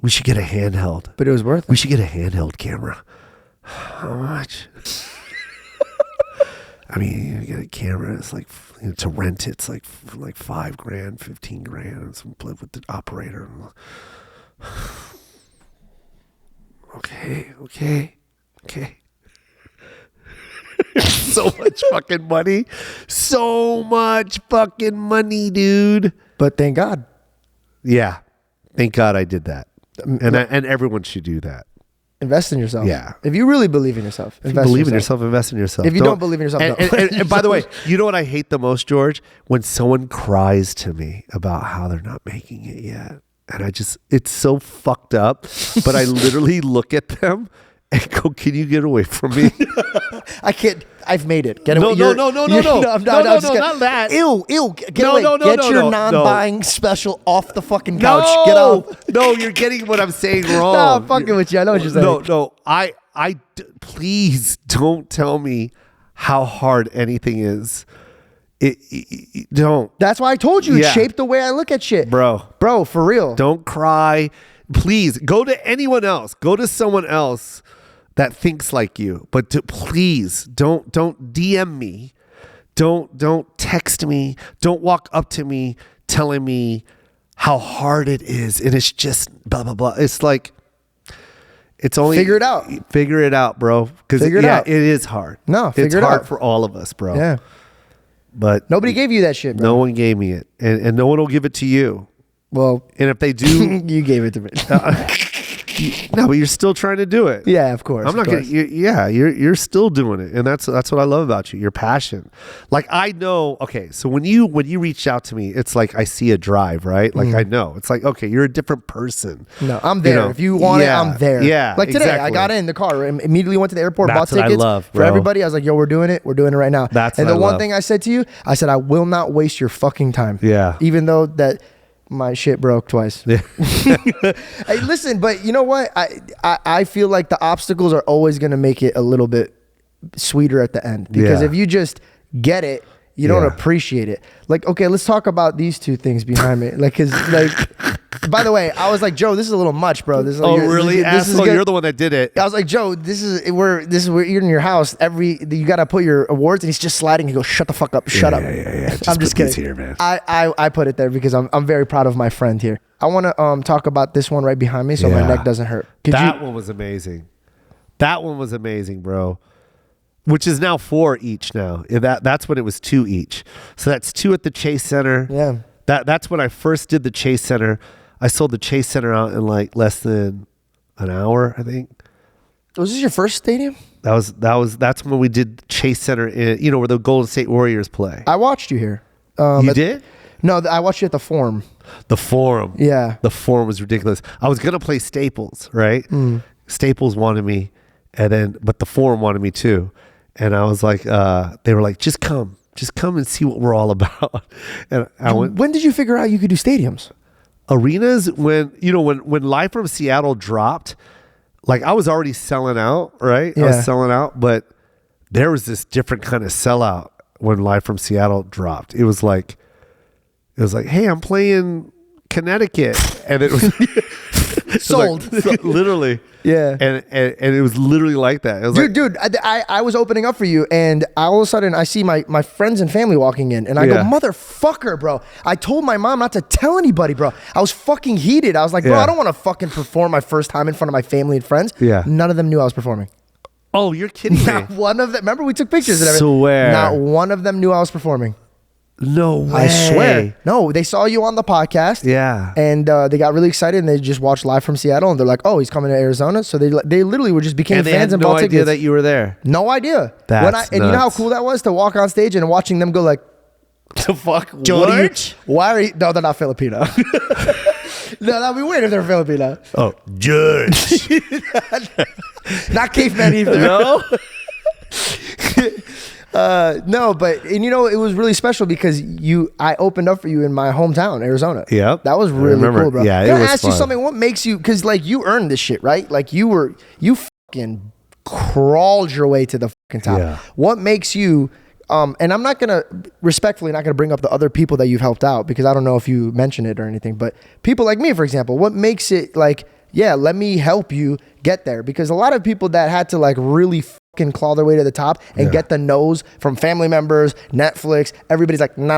[SPEAKER 1] We should get a handheld.
[SPEAKER 2] But it was worth it.
[SPEAKER 1] We should get a handheld camera. How much? I mean, you get a camera. It's like, to rent it, it's like $5,000, $15,000. Some live with the operator. Okay. So much fucking money. So much fucking money, dude.
[SPEAKER 2] But thank God.
[SPEAKER 1] Yeah. Thank God I did that. And everyone should do that.
[SPEAKER 2] Invest in yourself.
[SPEAKER 1] Yeah.
[SPEAKER 2] If you really believe in yourself,
[SPEAKER 1] invest in yourself.
[SPEAKER 2] If you don't believe in yourself,
[SPEAKER 1] and by the way, you know what I hate the most, George? When someone cries to me about how they're not making it yet. And it's so fucked up, but I literally look at them and go, can you get away from me?
[SPEAKER 2] I can't I've made it. Get
[SPEAKER 1] No,
[SPEAKER 2] away.
[SPEAKER 1] no, no, no, no, no.
[SPEAKER 2] I'm
[SPEAKER 1] No,
[SPEAKER 2] just kidding.
[SPEAKER 1] not that.
[SPEAKER 2] Ew. Get
[SPEAKER 1] No,
[SPEAKER 2] away.
[SPEAKER 1] no, no,
[SPEAKER 2] Get
[SPEAKER 1] no,
[SPEAKER 2] your
[SPEAKER 1] no,
[SPEAKER 2] non-buying special off the fucking couch. Get
[SPEAKER 1] No,
[SPEAKER 2] out.
[SPEAKER 1] no, you're getting what I'm saying wrong.
[SPEAKER 2] No, I'm fucking with you. I know what you're saying.
[SPEAKER 1] No, please don't tell me how hard anything is. Don't.
[SPEAKER 2] That's why I told you. It
[SPEAKER 1] Yeah.
[SPEAKER 2] shaped the way I look at shit.
[SPEAKER 1] Bro,
[SPEAKER 2] For real.
[SPEAKER 1] don't cry. Please go to anyone else. Go to someone else that thinks like you. But please don't DM me. Don't text me. Don't walk up to me telling me how hard it is. And it's just blah, blah, blah. It's like, it's only
[SPEAKER 2] Figure it out.
[SPEAKER 1] Figure it out, bro. Because
[SPEAKER 2] Figure it out.
[SPEAKER 1] it is hard.
[SPEAKER 2] No,
[SPEAKER 1] it's
[SPEAKER 2] figure it
[SPEAKER 1] hard
[SPEAKER 2] out.
[SPEAKER 1] for all of us, bro.
[SPEAKER 2] Yeah.
[SPEAKER 1] But
[SPEAKER 2] Nobody gave you that shit, bro.
[SPEAKER 1] no one gave me it, and no one will give it to you.
[SPEAKER 2] Well,
[SPEAKER 1] And if they do,
[SPEAKER 2] you gave it to me.
[SPEAKER 1] no, but you're still trying to do it.
[SPEAKER 2] Yeah, of course.
[SPEAKER 1] I'm not gonna. You're still doing it, and that's what I love about you. Your passion. Like I know. Okay, so when you reached out to me, it's like I see a drive, right? Like I know. It's like okay, you're a different person.
[SPEAKER 2] No, I'm there.
[SPEAKER 1] You know?
[SPEAKER 2] If you want it, I'm there.
[SPEAKER 1] Yeah,
[SPEAKER 2] Like today, I
[SPEAKER 1] exactly.
[SPEAKER 2] got in the car, immediately went to the airport,
[SPEAKER 1] That's
[SPEAKER 2] bought
[SPEAKER 1] what I
[SPEAKER 2] tickets
[SPEAKER 1] love,
[SPEAKER 2] for
[SPEAKER 1] bro.
[SPEAKER 2] everybody. I was like, yo, we're doing it right now.
[SPEAKER 1] That's
[SPEAKER 2] and
[SPEAKER 1] what
[SPEAKER 2] the
[SPEAKER 1] I
[SPEAKER 2] one
[SPEAKER 1] love.
[SPEAKER 2] thing I said to you, I said, I will not waste your fucking time.
[SPEAKER 1] Yeah.
[SPEAKER 2] Even though that my shit broke twice.
[SPEAKER 1] Yeah.
[SPEAKER 2] Hey, listen, but you know what? I feel like the obstacles are always going to make it a little bit sweeter at the end, because
[SPEAKER 1] Yeah.
[SPEAKER 2] if you just get it, you don't
[SPEAKER 1] Yeah.
[SPEAKER 2] appreciate it. Like, okay, let's talk about these two things behind me. Like, cause like, by the way, I was like, Joe, this is a little much, bro. This is
[SPEAKER 1] Oh
[SPEAKER 2] like,
[SPEAKER 1] really?
[SPEAKER 2] This is
[SPEAKER 1] Asshole,
[SPEAKER 2] good.
[SPEAKER 1] you're the one that did it.
[SPEAKER 2] I was like, Joe, you're in your house. You got to put your awards, and he's just sliding. He goes, shut the fuck up, shut up.
[SPEAKER 1] Yeah.
[SPEAKER 2] I'm just
[SPEAKER 1] put these
[SPEAKER 2] kidding.
[SPEAKER 1] here, man.
[SPEAKER 2] I put it there because I'm very proud of my friend here. I want to talk about this one right behind me, so my
[SPEAKER 1] Yeah.
[SPEAKER 2] neck doesn't hurt.
[SPEAKER 1] That one was amazing. That one was amazing, bro. Which is now 4 each now. That's when it was 2 each. So that's 2 at the Chase Center.
[SPEAKER 2] Yeah.
[SPEAKER 1] That's when I first did the Chase Center. I sold the Chase Center out in like less than an hour, I think.
[SPEAKER 2] Was this your first stadium?
[SPEAKER 1] That's when we did Chase Center in, where the Golden State Warriors play.
[SPEAKER 2] I watched you here.
[SPEAKER 1] You did?
[SPEAKER 2] No, I watched you at the Forum.
[SPEAKER 1] The Forum.
[SPEAKER 2] Yeah.
[SPEAKER 1] The Forum was ridiculous. I was gonna play Staples, right? Staples wanted me, but the Forum wanted me too. And I was like, they were like, just come and see what we're all about. And I went.
[SPEAKER 2] When did you figure out you could do stadiums?
[SPEAKER 1] Arenas, when Live from Seattle dropped, like I was already selling out, right? I
[SPEAKER 2] Yeah.
[SPEAKER 1] was selling out, but there was this different kind of sellout when Live from Seattle dropped. It was like, hey, I'm playing Connecticut, and it was
[SPEAKER 2] Sold.
[SPEAKER 1] literally.
[SPEAKER 2] Yeah.
[SPEAKER 1] And it was literally like that. It was
[SPEAKER 2] Dude, I was opening up for you, and all of a sudden I see my friends and family walking in, and I
[SPEAKER 1] Yeah.
[SPEAKER 2] go, motherfucker, bro. I told my mom not to tell anybody, bro. I was fucking heated. I was like, bro,
[SPEAKER 1] Yeah.
[SPEAKER 2] I don't want to fucking perform my first time in front of my family and friends.
[SPEAKER 1] Yeah.
[SPEAKER 2] None of them knew I was performing.
[SPEAKER 1] oh, you're kidding me.
[SPEAKER 2] Not one of them. Remember, we took pictures and everything.
[SPEAKER 1] Swear.
[SPEAKER 2] Not one of them knew I was performing.
[SPEAKER 1] No way.
[SPEAKER 2] I swear. No, they saw you on the podcast.
[SPEAKER 1] Yeah.
[SPEAKER 2] And they got really excited, and they just watched Live from Seattle, and they're like, "Oh, he's coming to Arizona." So they literally were just became
[SPEAKER 1] And they
[SPEAKER 2] fans
[SPEAKER 1] had
[SPEAKER 2] and
[SPEAKER 1] no
[SPEAKER 2] bought
[SPEAKER 1] idea
[SPEAKER 2] tickets.
[SPEAKER 1] that you were there.
[SPEAKER 2] No idea.
[SPEAKER 1] That's
[SPEAKER 2] and you know how
[SPEAKER 1] nuts.
[SPEAKER 2] cool that was to walk on stage and watching them go like,
[SPEAKER 1] The fuck?
[SPEAKER 2] "Joe, why are you?" No, they're not Filipino. No, that'd be weird if they're Filipino.
[SPEAKER 1] Oh, Judge.
[SPEAKER 2] Not cavemen either.
[SPEAKER 1] No.
[SPEAKER 2] No, but it was really special because I opened up for you in my hometown, Arizona.
[SPEAKER 1] Yep.
[SPEAKER 2] That was
[SPEAKER 1] I
[SPEAKER 2] really
[SPEAKER 1] remember.
[SPEAKER 2] cool, bro.
[SPEAKER 1] Yeah, it
[SPEAKER 2] Can I
[SPEAKER 1] was
[SPEAKER 2] ask you
[SPEAKER 1] fun.
[SPEAKER 2] something? What makes you? Because like you earned this shit, right? Like you fucking crawled your way to the fucking top.
[SPEAKER 1] Yeah.
[SPEAKER 2] What makes you? And I'm not respectfully not gonna bring up the other people that you've helped out, because I don't know if you mention it or anything. But people like me, for example, what makes it like, yeah, let me help you get there? Because a lot of people that had to like really fucking claw their way to the top and get the no's from family members, Netflix, everybody's like, nah.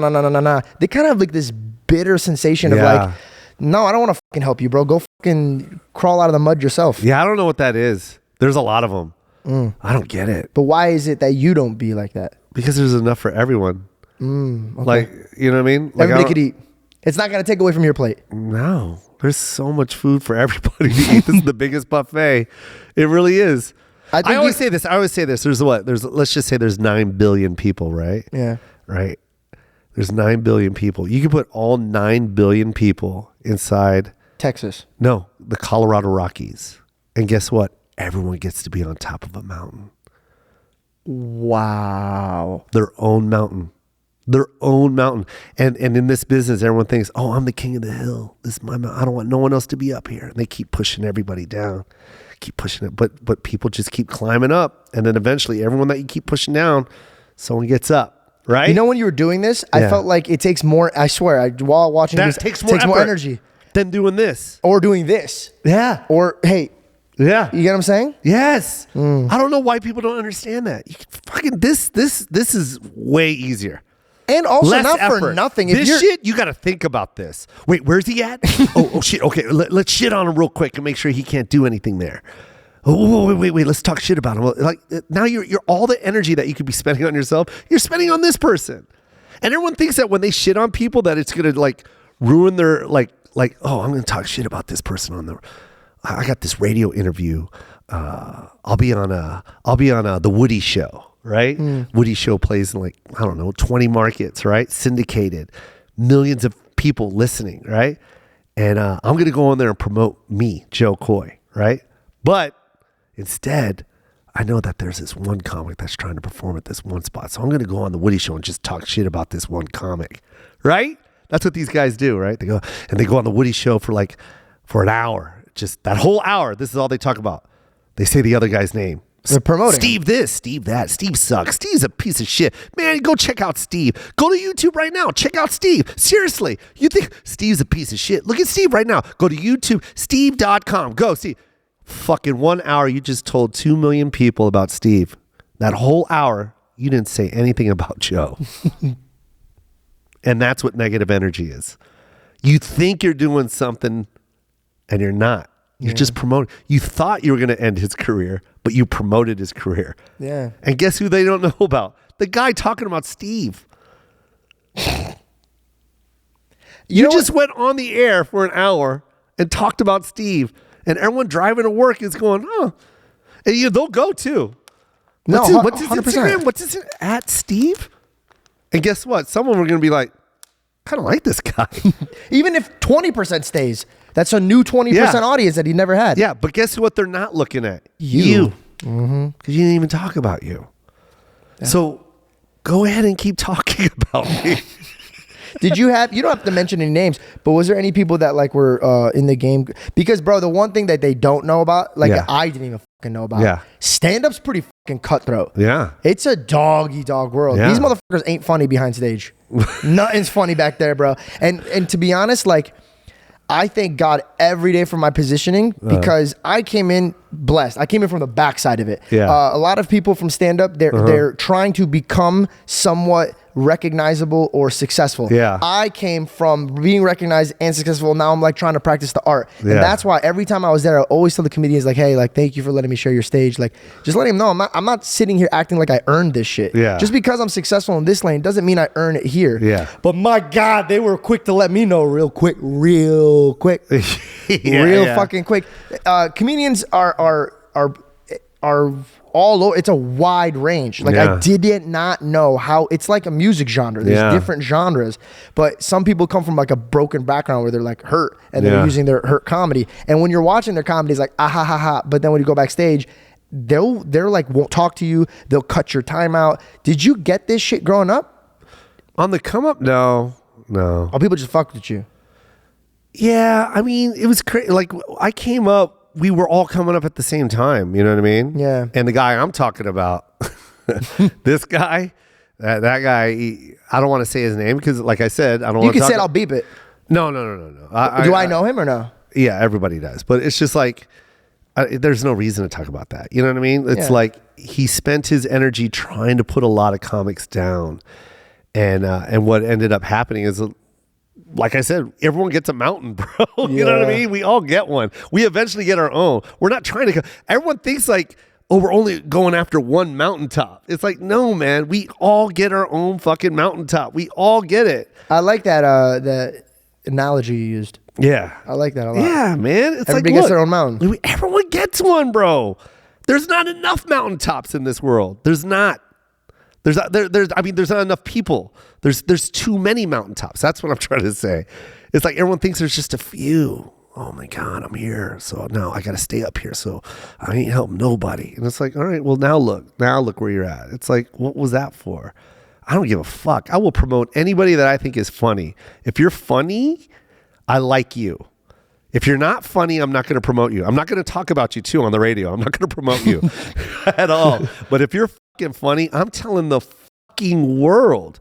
[SPEAKER 2] They kind of have like this bitter sensation of like, no, I don't want to fucking help you, bro. Go fucking crawl out of the mud yourself.
[SPEAKER 1] Yeah, I don't know what that is. There's a lot of them. I don't get it.
[SPEAKER 2] But why is it that you don't be like that?
[SPEAKER 1] Because there's enough for everyone.
[SPEAKER 2] Okay.
[SPEAKER 1] Like, you know what I mean? Like,
[SPEAKER 2] Everybody could eat. It's not going to take away from your plate.
[SPEAKER 1] No, there's so much food for everybody to eat. This is the biggest buffet. It really is. I always say this. Let's just say there's 9 billion people, right?
[SPEAKER 2] Yeah.
[SPEAKER 1] Right. There's 9 billion people. You can put all 9 billion people inside.
[SPEAKER 2] Texas.
[SPEAKER 1] No, the Colorado Rockies. And guess what? Everyone gets to be on top of a mountain.
[SPEAKER 2] Wow.
[SPEAKER 1] Their own mountain. Their own mountain. And in this business, everyone thinks, oh, I'm the king of the hill. This is my mountain. I don't want no one else to be up here. And they keep pushing everybody down. Keep pushing it. But people just keep climbing up. And then eventually everyone that you keep pushing down, someone gets up. Right?
[SPEAKER 2] You know, when you were doing this, I felt like it takes more, I swear, while watching
[SPEAKER 1] that
[SPEAKER 2] this,
[SPEAKER 1] takes more
[SPEAKER 2] energy
[SPEAKER 1] than doing this.
[SPEAKER 2] or doing this.
[SPEAKER 1] Yeah.
[SPEAKER 2] Or, hey,
[SPEAKER 1] Yeah.
[SPEAKER 2] you get what I'm saying?
[SPEAKER 1] Yes. I don't know why people don't understand that. You can fucking this is way easier.
[SPEAKER 2] And also,
[SPEAKER 1] Less
[SPEAKER 2] not
[SPEAKER 1] effort.
[SPEAKER 2] for nothing.
[SPEAKER 1] This shit, you got to think about this. Wait, where's he at? oh shit. Okay, let's shit on him real quick and make sure he can't do anything there. Oh wait. Let's talk shit about him. Like now, you're all the energy that you could be spending on yourself, you're spending on this person. And everyone thinks that when they shit on people, that it's gonna like ruin their like. Oh, I'm gonna talk shit about this person on the. I got this radio interview. I'll be on the Woody Show. Right? Woody Show plays in like, I don't know, 20 markets, right? Syndicated, millions of people listening, right? And I'm going to go on there and promote me, Joe Coy, right? But instead, I know that there's this one comic that's trying to perform at this one spot. So I'm going to go on the Woody Show and just talk shit about this one comic, right? That's what these guys do, right? They go on the Woody Show for an hour. Just that whole hour, this is all they talk about. They say the other guy's name.
[SPEAKER 2] They're promoting
[SPEAKER 1] Steve this, Steve that. Steve sucks. Steve's a piece of shit. Man, go check out Steve. Go to YouTube right now. Check out Steve. Seriously. You think Steve's a piece of shit? Look at Steve right now. Go to YouTube, steve.com. Go see. Fucking 1 hour, you just told 2 million people about Steve. That whole hour, you didn't say anything about Joe. And that's what negative energy is. You think you're doing something and you're not. You're just promoting. You thought you were going to end his career, but you promoted his career.
[SPEAKER 2] Yeah.
[SPEAKER 1] And guess who they don't know about? The guy talking about Steve. You just went on the air for an hour and talked about Steve, and everyone driving to work is going, oh. And they'll go too. What's his
[SPEAKER 2] 100%.
[SPEAKER 1] Instagram? What's his at Steve? And guess what? Some of them are going to be like, kind of like this guy.
[SPEAKER 2] Even if 20% stays, that's a new 20% audience that he never had.
[SPEAKER 1] Yeah, but guess what they're not looking at? You. Because you didn't even talk about you. Yeah. So go ahead and keep talking about me.
[SPEAKER 2] You don't have to mention any names, but was there any people that like were in the game? Because bro, the one thing that they don't know about, like I didn't even fucking know about, stand-up's pretty fucking cutthroat. Yeah. It's a dog-eat-dog world. Yeah. These motherfuckers ain't funny behind stage. Nothing's funny back there, bro. And to be honest, like, I thank God every day for my positioning because I came in blessed. I came in from the backside of it. Yeah. A lot of people from stand-up, they're trying to become somewhat recognizable or successful. Yeah. I came from being recognized and successful. Now I'm like trying to practice the art. And that's why every time I was there, I always tell the comedians like, hey, like, thank you for letting me share your stage. Like, just letting them know I'm not sitting here acting like I earned this shit. Yeah. Just because I'm successful in this lane doesn't mean I earn it here. Yeah. But my God, they were quick to let me know real quick. Fucking quick. Comedians are all over. It's a wide range. Like I did not know how. It's like a music genre. There's different genres, but some people come from like a broken background where they're like hurt and they're using their hurt comedy. And when you're watching their comedy, it's like ah ha ha ha. But then when you go backstage, they're like won't talk to you. They'll cut your time out. Did you get this shit growing up?
[SPEAKER 1] On the come up, no.
[SPEAKER 2] Oh, people just fucked with you.
[SPEAKER 1] Yeah, I mean, it was crazy. Like I came up. We were all coming up at the same time, you know what I mean? Yeah. And the guy I'm talking about, this guy, that guy, I don't want to say his name because, like I said, I don't want to.
[SPEAKER 2] You can say it, I'll beep it.
[SPEAKER 1] No.
[SPEAKER 2] Do I know him or no?
[SPEAKER 1] Yeah, everybody does. But it's just like, there's no reason to talk about that. You know what I mean? It's like he spent his energy trying to put a lot of comics down. And what ended up happening is, like I said, everyone gets a mountain, bro. You know what I mean? We all get one. We eventually get our own. We're not trying to go. Everyone thinks like, oh, we're only going after one mountaintop. It's like, no, man. We all get our own fucking mountaintop. We all get it.
[SPEAKER 2] I like that that analogy you used.
[SPEAKER 1] Yeah.
[SPEAKER 2] I like that a lot.
[SPEAKER 1] Yeah, man. It's
[SPEAKER 2] everybody gets their own mountain.
[SPEAKER 1] Everyone gets one, bro. There's not enough mountaintops in this world. There's not. There's not enough people. There's too many mountaintops. That's what I'm trying to say. It's like everyone thinks there's just a few. oh my God, I'm here. So now I got to stay up here. So I ain't helping nobody. And it's like, all right, well, now look where you're at. It's like, what was that for? I don't give a fuck. I will promote anybody that I think is funny. If you're funny, I like you. If you're not funny, I'm not going to promote you. I'm not going to talk about you too on the radio. I'm not going to promote you at all. But if you're fucking funny, I'm telling the fucking world.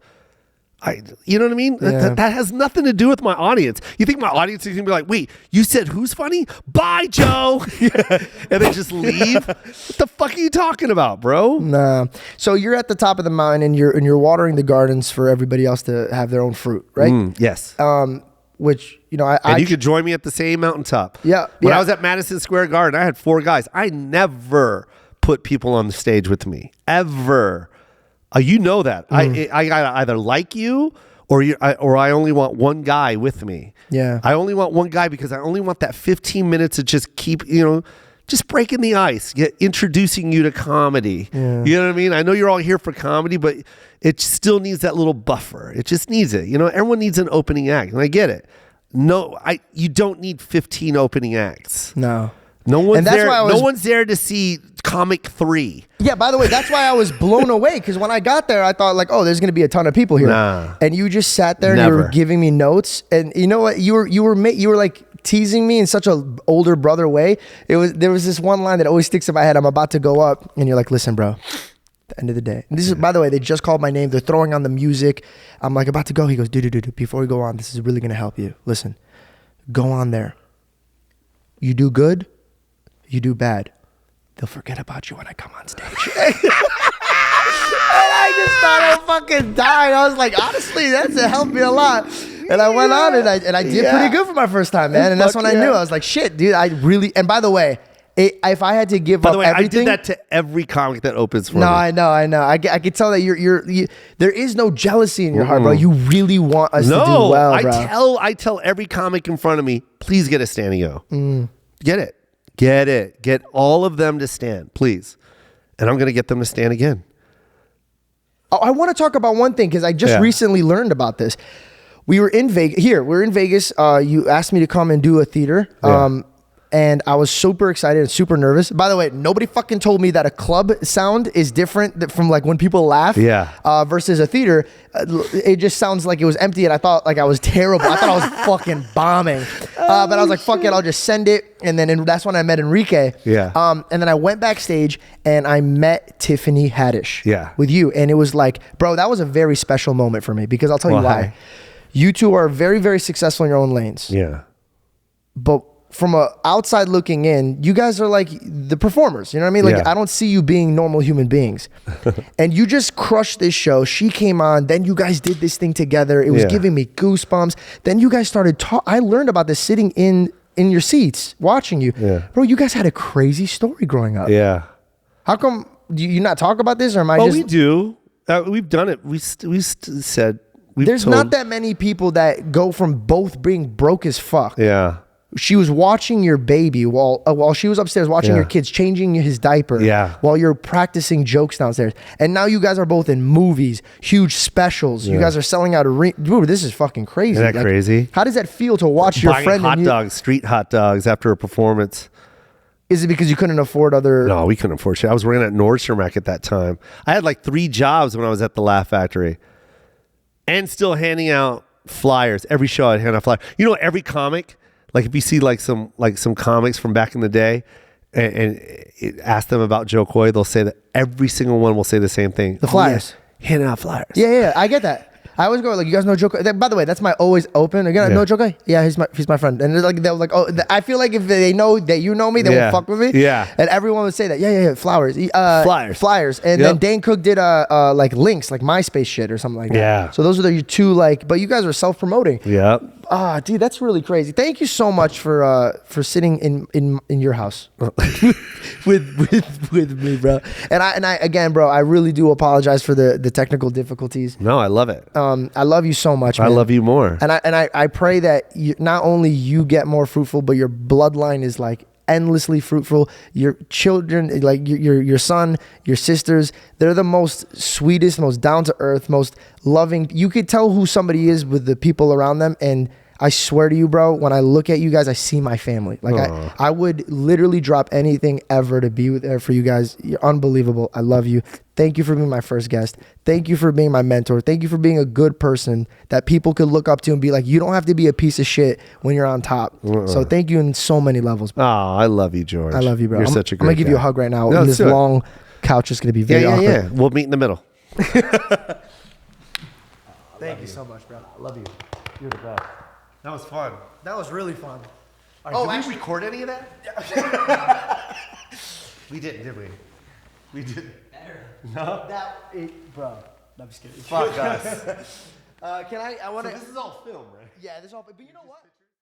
[SPEAKER 1] You know what I mean?
[SPEAKER 2] Yeah.
[SPEAKER 1] That has nothing to do with my audience. You think my audience is going to be like, wait, you said who's funny? Bye, Joe. And they just leave? What the fuck are you talking about, bro?
[SPEAKER 2] Nah. So you're at the top of the mountain and you're watering the gardens for everybody else to have their own fruit, right?
[SPEAKER 1] Yes.
[SPEAKER 2] Which, you know,
[SPEAKER 1] and you could join me at the same mountaintop.
[SPEAKER 2] Yeah.
[SPEAKER 1] When I was at Madison Square Garden, I had 4 guys. I never put people on the stage with me. Ever. You know that. I gotta either like you or I only want one guy with me.
[SPEAKER 2] Yeah.
[SPEAKER 1] I only want one guy because I only want that 15 minutes to just keep, just breaking the ice, introducing you to comedy.
[SPEAKER 2] Yeah.
[SPEAKER 1] You know what I mean? I know you're all here for comedy, but it still needs that little buffer. It just needs it. Everyone needs an opening act, and I get it. No, you don't need 15 opening acts.
[SPEAKER 2] No.
[SPEAKER 1] No one's
[SPEAKER 2] that's
[SPEAKER 1] there.
[SPEAKER 2] why
[SPEAKER 1] No one's there to see comic 3.
[SPEAKER 2] Yeah, by the way, that's why I was blown away, because when I got there, I thought like, oh, there's going to be a ton of people here.
[SPEAKER 1] Nah.
[SPEAKER 2] And you just sat there and you were giving me notes, and you know what? You were like teasing me in such an older brother way. There was this one line that always sticks in my head. I'm about to go up, and you're like, listen, bro. At the end of the day, and this is, by the way, they just called my name. They're throwing on the music. I'm like about to go. He goes, dude, before we go on, this is really going to help you. Listen, go on there. You do good. You do bad, they'll forget about you when I come on stage. And I just started fucking dying. I was like, honestly, that's helped me a lot. And I went on and I did pretty good for my first time, man. And that's when I knew. I was like, shit, dude, I really. And by the way, if I had to give up everything,
[SPEAKER 1] I did that to every comic that opens for me.
[SPEAKER 2] I know. I could tell that you there is no jealousy in your heart, bro. You really want us to do well, bro.
[SPEAKER 1] I tell every comic in front of me, please get a standing O. Get it. Get all of them to stand, please. And I'm going to get them to stand again.
[SPEAKER 2] Oh, I want to talk about one thing because I just recently learned about this. We were in Vegas. We're in Vegas. You asked me to come and do a theater.
[SPEAKER 1] Yeah.
[SPEAKER 2] And I was super excited and super nervous. By the way, nobody fucking told me that a club sound is different from like when people laugh versus a theater. It just sounds like it was empty, and I thought like I was terrible. I thought I was fucking bombing. But I was like, fuck it, I'll just send it. And then that's when I met Enrique.
[SPEAKER 1] Yeah.
[SPEAKER 2] And then I went backstage and I met Tiffany Haddish with you. And it was like, bro, that was a very special moment for me because I'll tell you why. You two are very, very successful in your own lanes.
[SPEAKER 1] Yeah.
[SPEAKER 2] But from a outside looking in, you guys are like the performers. You know what I mean? Like I don't see you being normal human beings. And you just crushed this show. She came on. Then you guys did this thing together. It was giving me goosebumps. Then you guys started I learned about this sitting in your seats watching you.
[SPEAKER 1] Yeah.
[SPEAKER 2] Bro, you guys had a crazy story growing up.
[SPEAKER 1] Yeah.
[SPEAKER 2] How come do you not talk about this, or am I
[SPEAKER 1] just... we do. We've done it. We said...
[SPEAKER 2] There's not that many people that go from both being broke as fuck.
[SPEAKER 1] Yeah.
[SPEAKER 2] She was watching your baby while she was upstairs watching your kids, changing his diaper while you're practicing jokes downstairs. And now you guys are both in movies, huge specials. You guys are selling out dude, this is fucking crazy.
[SPEAKER 1] Isn't that crazy?
[SPEAKER 2] How does that feel to watch your friend
[SPEAKER 1] street hot dogs after a performance?
[SPEAKER 2] Is it because you couldn't afford other...
[SPEAKER 1] No, we couldn't afford shit. I was working at Nordstrom Rack at that time. I had like 3 jobs when I was at the Laugh Factory. And still handing out flyers. Every show I'd hand out flyers. Every comic... Like if you see like some comics from back in the day and ask them about Joe Coy, they'll say that every single one will say the same thing.
[SPEAKER 2] The flyers.
[SPEAKER 1] Handing out flyers.
[SPEAKER 2] Yeah, I get that. I always go like, you guys know Joe Coy? By the way, that's my always open. Again, know Joe Coy? Yeah, he's my friend. And they're like, oh, I feel like if they know that you know me, they won't fuck with me.
[SPEAKER 1] Yeah.
[SPEAKER 2] And everyone would say that. Yeah, flowers. Flyers. And then
[SPEAKER 1] Yep.
[SPEAKER 2] Dane Cook did like links, like MySpace shit or something like that.
[SPEAKER 1] Yeah.
[SPEAKER 2] So those are your 2 like, but you guys are self-promoting.
[SPEAKER 1] Yeah.
[SPEAKER 2] Dude, that's really crazy. Thank you so much for sitting in your house with me, bro. And I again, bro, I really do apologize for the technical difficulties.
[SPEAKER 1] No, I love it.
[SPEAKER 2] I love you so much, man.
[SPEAKER 1] I love you more.
[SPEAKER 2] And I pray that not only you get more fruitful, but your bloodline is like endlessly fruitful. Your children, like your son, your sisters, they're the most sweetest, most down to earth, most loving. You could tell who somebody is with the people around them. And I swear to you, bro, when I look at you guys, I see my family. Like I would literally drop anything ever to be there for you guys. You're unbelievable. I love you. Thank you for being my first guest. Thank you for being my mentor. Thank you for being a good person that people could look up to and be like, you don't have to be a piece of shit when you're on top. So thank you in so many levels.
[SPEAKER 1] Oh, I love you, George.
[SPEAKER 2] I love you, bro.
[SPEAKER 1] You're such a great
[SPEAKER 2] I'm going to give
[SPEAKER 1] guy.
[SPEAKER 2] you a hug right now.
[SPEAKER 1] No,
[SPEAKER 2] And this long couch is going to be very awkward.
[SPEAKER 1] Yeah. We'll meet in the middle.
[SPEAKER 2] Thank you so much, bro. I love you.
[SPEAKER 1] You're the best. That was fun.
[SPEAKER 2] That was really fun.
[SPEAKER 1] Did we record any of that? We didn't, did we? We didn't. No?
[SPEAKER 2] Bro. I'm just kidding.
[SPEAKER 1] Fuck us.
[SPEAKER 2] I want to.
[SPEAKER 1] This is all film, right?
[SPEAKER 2] Yeah, this all. But you know what?